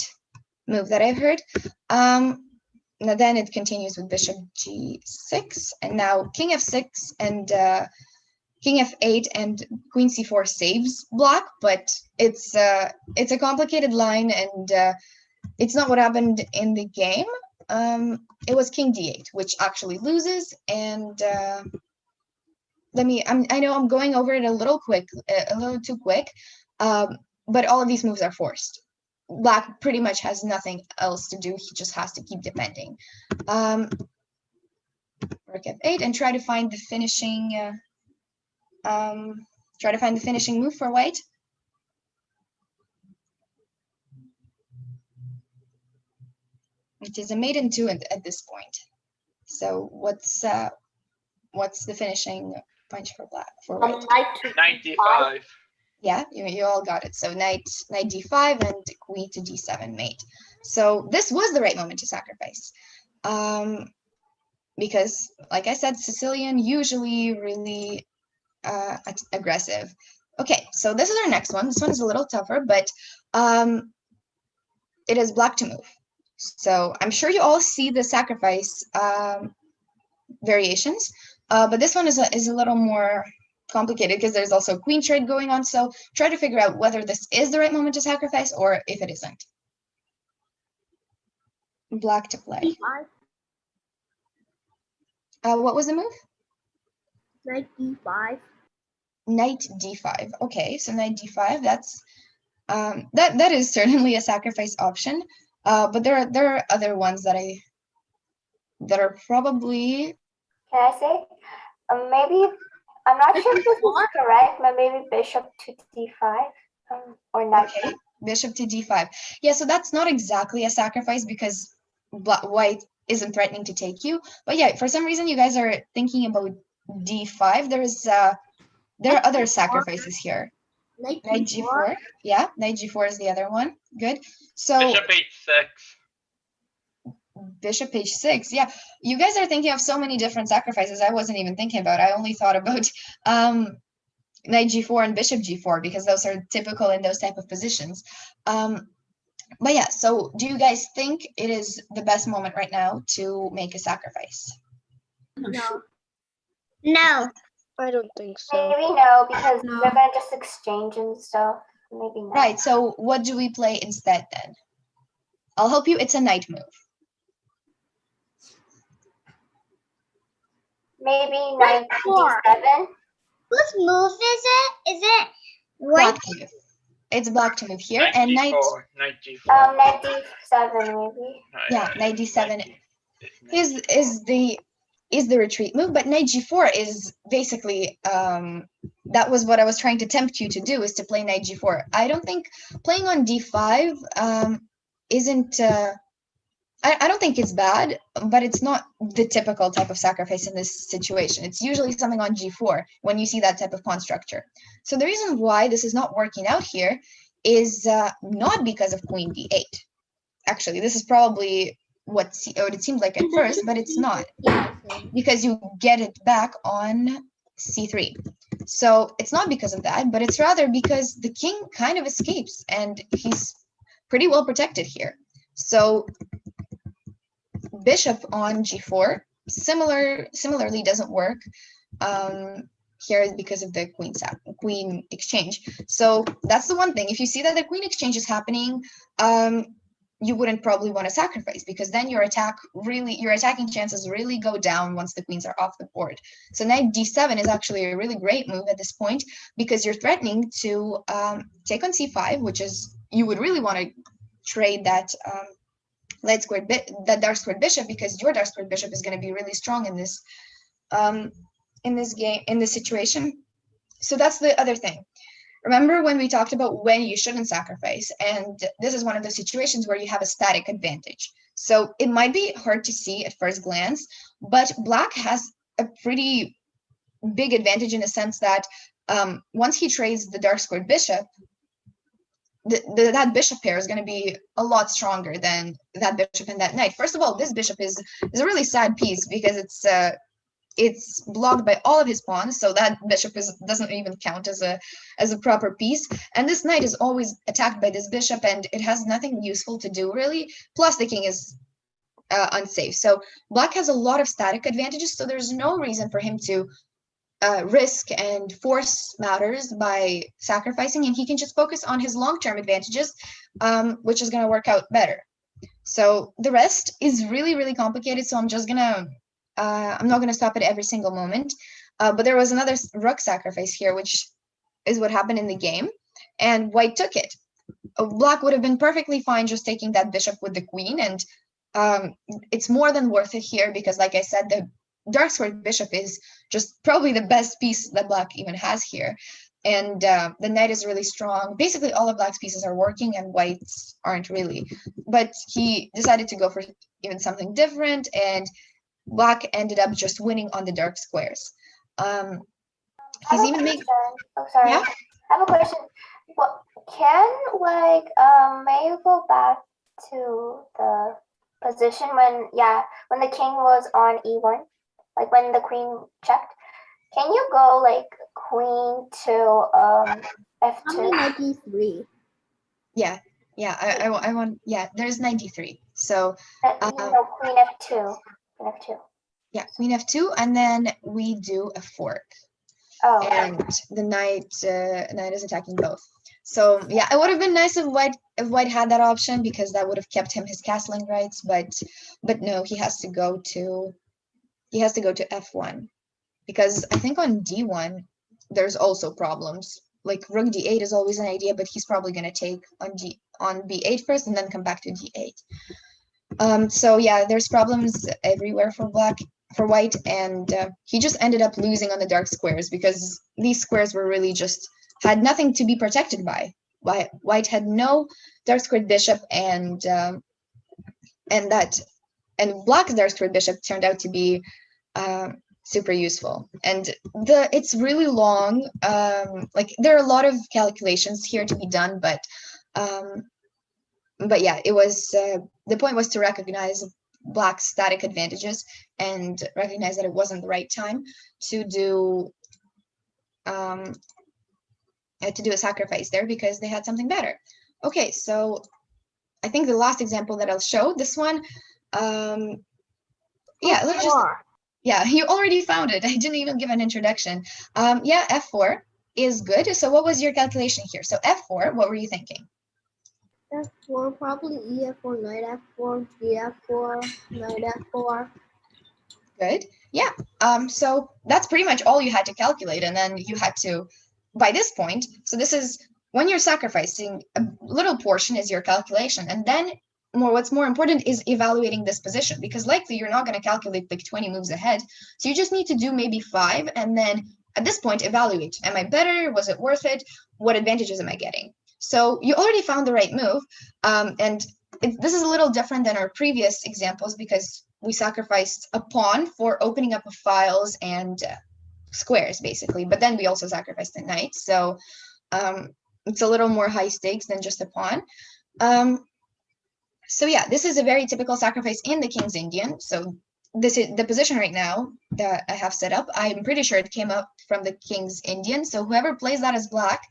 Speaker 2: move that I've heard. Now then it continues with bishop g6, and now king f6 and king f8 and queen c4 saves black, but it's a complicated line, and it's not what happened in the game. It was king d8, which actually loses, and I know I'm going over it a little too quick, but all of these moves are forced. Black pretty much has nothing else to do. He just has to keep defending. Rook f8 and try to find the finishing. Move for white. It is a mate in 2 at this point. So what's the finishing punch for black for white?
Speaker 6: 95.
Speaker 2: Yeah, you all got it. So knight d5 and queen to d7 mate. So this was the right moment to sacrifice, because, like I said, Sicilian usually really aggressive. Okay, so this is our next one. This one is a little tougher, but it is black to move. So I'm sure you all see the sacrifice variations, but this one is a little more complicated because there's also queen trade going on. So try to figure out whether this is the right moment to sacrifice or if it isn't. Black to play. What was the move?
Speaker 7: Knight d5.
Speaker 2: Knight d5. Okay, so knight d5. That's that is certainly a sacrifice option. But there are other ones that are probably.
Speaker 9: Can I say? Maybe I'm not sure if this is correct, but maybe bishop to d5 or knight.
Speaker 2: Okay, bishop to d5. Yeah, so that's not exactly a sacrifice because white isn't threatening to take you. But yeah, for some reason you guys are thinking about d5. There are other sacrifices here. Knight g4. Yeah, knight g4 is the other one. Good. So
Speaker 6: bishop h6.
Speaker 2: Bishop h6. Yeah, you guys are thinking of so many different sacrifices I wasn't even thinking about. I only thought about knight g4 and bishop g4 because those are typical in those type of positions. But yeah, so do you guys think it is the best moment right now to make a sacrifice?
Speaker 7: No.
Speaker 3: No.
Speaker 10: I don't think so.
Speaker 9: Maybe no, because they're gonna just exchange and stuff. Maybe not.
Speaker 2: Right. So what do we play instead then? I'll help you. It's a knight move.
Speaker 9: Maybe knight d7.
Speaker 3: Whose move is it? Is it
Speaker 2: Black
Speaker 3: white?
Speaker 2: to move. It's black to move here,
Speaker 6: Knight
Speaker 2: and
Speaker 6: d4, knight g4.
Speaker 9: Knight d7 maybe.
Speaker 2: yeah, knight d7 is the retreat move, but knight g4 is basically that was what I was trying to tempt you to do, is to play knight g4. I don't think playing on d5 isn't I don't think it's bad, but it's not the typical type of sacrifice in this situation. It's usually something on g4 when you see that type of pawn structure. So the reason why this is not working out here is not because of queen d8. Actually, this is probably what it seemed like at first, but it's not, because you get it back on c3. So it's not because of that, but it's rather because the king kind of escapes and he's pretty well protected here. So bishop on g4 similarly doesn't work here because of the queen exchange. So that's the one thing. If you see that the queen exchange is happening, you wouldn't probably want to sacrifice, because then your attacking chances really go down once the queens are off the board. So knight d7 is actually a really great move at this point, because you're threatening to take on c5, which is, you would really want to trade that that dark squared bishop, because your dark squared bishop is going to be really strong in this game, in this situation. So that's the other thing. Remember when we talked about when you shouldn't sacrifice, and this is one of those situations where you have a static advantage. So it might be hard to see at first glance, but black has a pretty big advantage in the sense that once he trades the dark squared bishop, that bishop pair is going to be a lot stronger than that bishop and that knight. First of all, this bishop is a really sad piece because it's blocked by all of his pawns, so that bishop doesn't even count as a proper piece. And this knight is always attacked by this bishop, and it has nothing useful to do really. Plus, the king is unsafe. So black has a lot of static advantages. So there's no reason for him to risk and force matters by sacrificing, and he can just focus on his long-term advantages, which is going to work out better. So the rest is really, really complicated. So I'm just gonna I'm not going to stop at every single moment. But there was another rook sacrifice here, which is what happened in the game, and white took it. Black would have been perfectly fine just taking that bishop with the queen, and it's more than worth it here because, like I said, the dark squared bishop is just probably the best piece that black even has here. And the knight is really strong. Basically, all of black's pieces are working and white's aren't really. But he decided to go for even something different, and black ended up just winning on the dark squares. He's even making...
Speaker 9: Oh, sorry.
Speaker 2: Yeah?
Speaker 9: I have a question. What can, like, may you go back to the position when the king was on e1? Like when the queen checked, can you go like queen to f2?
Speaker 7: 93.
Speaker 2: Yeah, I want, there's 93. So
Speaker 9: no, queen f2. Queen f2.
Speaker 2: Yeah, queen f2, and then we do a fork.
Speaker 9: Oh.
Speaker 2: And the knight is attacking both. So yeah, it would have been nice if white had that option, because that would have kept him his castling rights. But no, he has to go to f1, because I think on d1 there's also problems. Like rook d8 is always an idea, but he's probably going to take on b8 first and then come back to d8. So yeah, there's problems everywhere for white, and he just ended up losing on the dark squares because these squares were really just had nothing to be protected by. White had no dark squared bishop, and black's dark squared bishop turned out to be super useful. And it's really long. Like there are a lot of calculations here to be done, but yeah, it was the point was to recognize black's static advantages and recognize that it wasn't the right time to do a sacrifice there because they had something better. Okay, so I think the last example that I'll show, this one, yeah, let's just, yeah, you already found it. I didn't even give an introduction. Yeah, f4 is good. So what was your calculation here? So f4, what were you thinking?
Speaker 7: F4, probably E4, knight F4, G4, knight F4.
Speaker 2: Good. Yeah. So that's pretty much all you had to calculate, and then you had to, by this point, so this is when you're sacrificing, a little portion is your calculation, and then what's more important is evaluating this position, because likely you're not going to calculate like 20 moves ahead. So you just need to do maybe 5, and then at this point evaluate: am I better? Was it worth it? What advantages am I getting? So you already found the right move, and this is a little different than our previous examples because we sacrificed a pawn for opening up of files and squares, basically. But then we also sacrificed a knight, so it's a little more high stakes than just a pawn. So yeah, this is a very typical sacrifice in the King's Indian. So this is the position right now that I have set up. I'm pretty sure it came up from the King's Indian. So whoever plays that as black,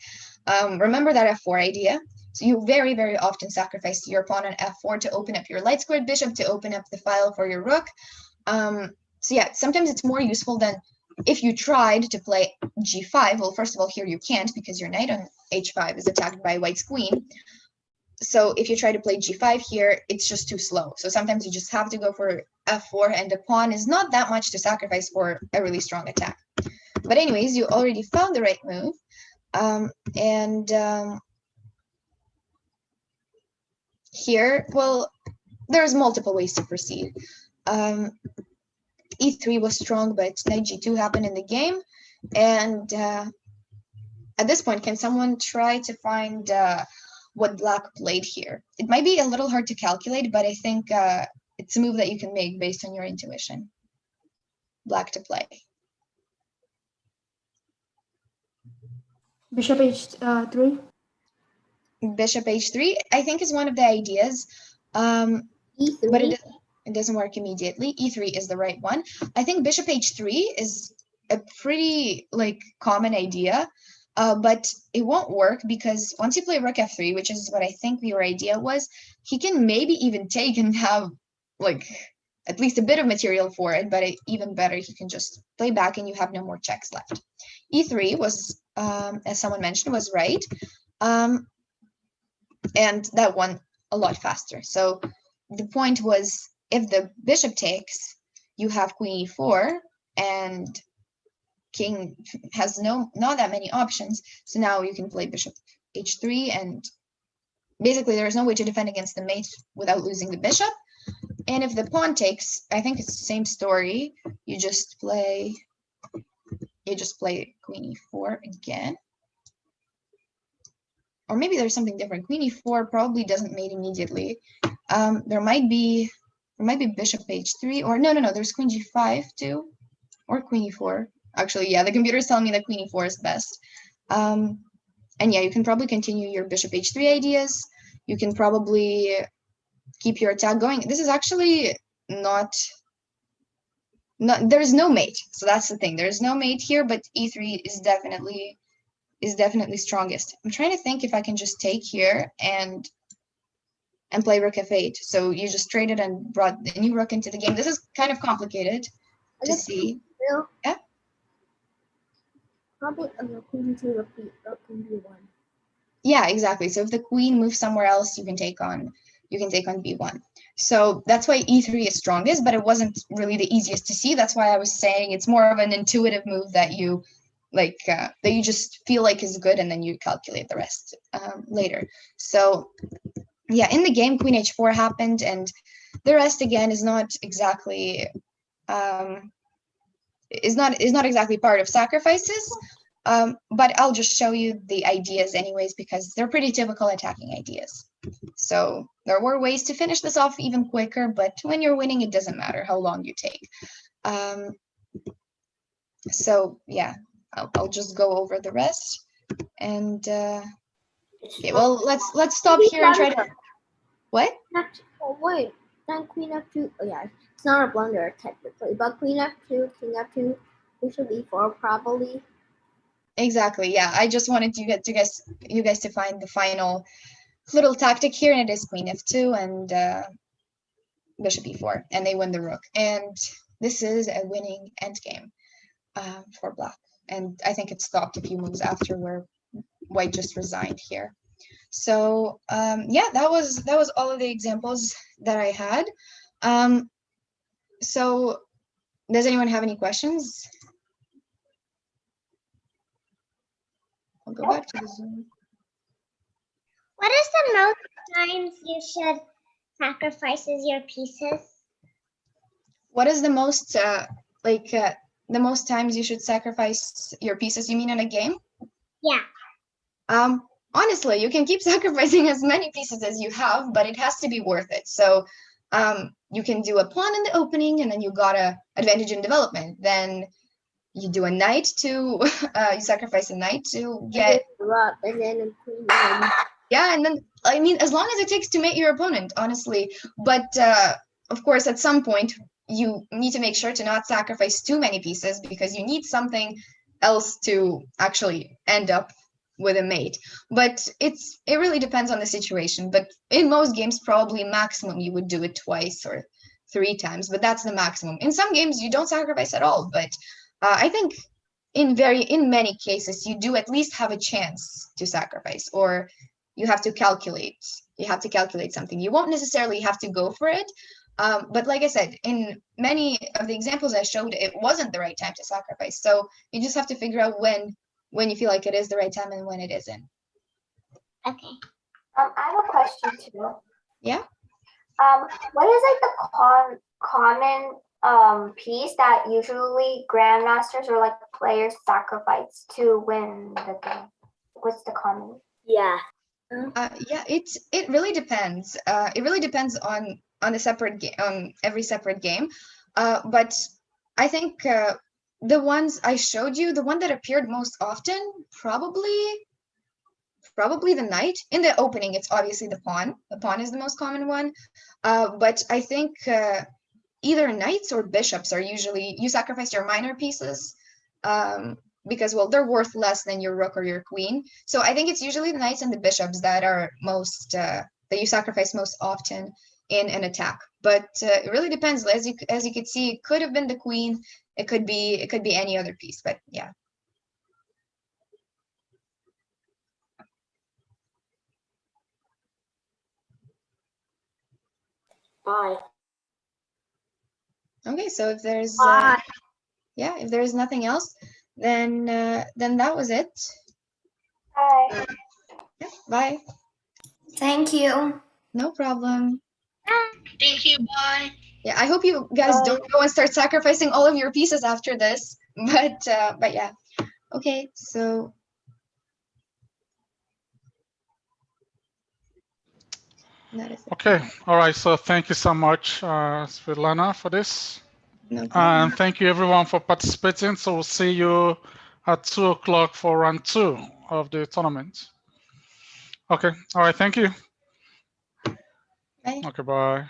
Speaker 2: remember that f4 idea. So you very, very often sacrifice your pawn on f4 to open up your light squared bishop, to open up the file for your rook. So yeah, sometimes it's more useful than if you tried to play g5. Well, first of all, here you can't because your knight on h5 is attacked by white's queen. So if you try to play g5 here, it's just too slow. So sometimes you just have to go for f4, and the pawn is not that much to sacrifice for a really strong attack. But anyways, you already found the right move. Here, well, there's multiple ways to proceed. E3 was strong, but knight G2 happened in the game. And at this point, can someone try to find what black played here? It might be a little hard to calculate, but I think it's a move that you can make based on your intuition. Black to play.
Speaker 5: Bishop H3.
Speaker 2: Bishop H3, I think, is one of the ideas,
Speaker 7: E3.
Speaker 2: but it doesn't work immediately. E3 is the right one. I think Bishop H3 is a pretty common idea, but it won't work because once you play Rook F3, which is what I think your idea was, he can maybe even take and have at least a bit of material for it, but even better, he can just play back and you have no more checks left. E3 was, as someone mentioned, was right. And that won a lot faster. So the point was, if the bishop takes, you have queen e4, and king has not that many options. So now you can play bishop h3, and basically there is no way to defend against the mate without losing the bishop. And if the pawn takes, I think it's the same story. You just play queen e4 again. Or maybe there's something different. Queen e4 probably doesn't mate immediately. There might be bishop h3, or no, there's queen g5 too, or queen e4. Actually, yeah, the computer is telling me that queen e4 is best. And yeah, you can probably continue your bishop h3 ideas. You can probably keep your attack going. This is actually not there's no mate, so that's the thing. There's no mate here, but e3 is definitely strongest. I'm trying to think if I can just take here and play rook f8. So you just traded and brought the new rook into the game. This is kind of complicated to see. Yeah.
Speaker 7: Probably queen to repeat queen b1.
Speaker 2: Yeah, exactly. So if the queen moves somewhere else, you can take on b1. So that's why e3 is strongest, but it wasn't really the easiest to see. That's why I was saying it's more of an intuitive move that you that you just feel like is good, and then you calculate the rest later. So yeah, in the game, queen h4 happened, and the rest again is not exactly is not exactly part of sacrifices. But I'll just show you the ideas anyways, because they're pretty typical attacking ideas. So there were ways to finish this off even quicker, but when you're winning, it doesn't matter how long you take. So yeah, I'll just go over the rest. And okay, well, let's stop here and try to. What?
Speaker 7: Oh wait, then queen f2. Oh yeah, it's not a blunder technically, but queen f2, king f2, bishop e4 probably.
Speaker 2: Exactly. Yeah, I just wanted you guys to find the final little tactic here, and it is queen f2 and bishop e4, and they win the rook. And this is a winning endgame for black. And I think it stopped a few moves after where white just resigned here. So yeah, that was all of the examples that I had. So does anyone have any questions? I'll go back to the Zoom.
Speaker 3: What is the most times you should sacrifice your pieces?
Speaker 2: What is the most the most times you should sacrifice your pieces? You mean in a game?
Speaker 3: Yeah.
Speaker 2: Honestly, you can keep sacrificing as many pieces as you have, but it has to be worth it. So you can do a pawn in the opening, and then you got a advantage in development. Then you do a knight to you sacrifice a knight to get
Speaker 7: and then
Speaker 2: yeah, and then I mean, as long as it takes to mate your opponent, honestly. But of course, at some point you need to make sure to not sacrifice too many pieces, because you need something else to actually end up with a mate. But it really depends on the situation. But in most games, probably maximum you would do it twice or 3 times, but that's the maximum. In some games you don't sacrifice at all, but I think in many cases you do at least have a chance to sacrifice, or you have to calculate something. You won't necessarily have to go for it, but like I said, in many of the examples I showed, it wasn't the right time to sacrifice. So you just have to figure out when you feel like it is the right time and when it isn't.
Speaker 3: Okay.
Speaker 9: I have a question too.
Speaker 2: Yeah.
Speaker 9: What is like the common piece that usually grandmasters or like players sacrifice to win the game? What's the common?
Speaker 7: Yeah.
Speaker 2: Yeah, it really depends. It really depends on a separate game, on every separate game. But I think the ones I showed you, the one that appeared most often, probably the knight. In the opening, it's obviously the pawn. The pawn is the most common one. But I think either knights or bishops are usually, you sacrifice your minor pieces. Because, well, they're worth less than your rook or your queen. So I think it's usually the knights and the bishops that are most, that you sacrifice most often in an attack. But it really depends. As you could see, it could have been the queen. It could be any other piece, but yeah.
Speaker 7: Bye.
Speaker 2: Okay, so if there's,
Speaker 7: Bye.
Speaker 2: yeah, if there's nothing else, then that was it.
Speaker 9: Bye.
Speaker 2: Yeah, bye.
Speaker 4: Thank you.
Speaker 2: No problem.
Speaker 8: Thank you. Bye.
Speaker 2: Yeah, I hope you guys don't go and start sacrificing all of your pieces after this. But yeah. Okay, so that is it.
Speaker 1: Okay, all right. So thank you so much, Svitlana, for this.
Speaker 2: No problem.
Speaker 1: And thank you everyone for participating. So we'll see you at 2 o'clock for round 2 of the tournament. Okay, all right, thank you.
Speaker 2: Bye.
Speaker 1: Okay, bye.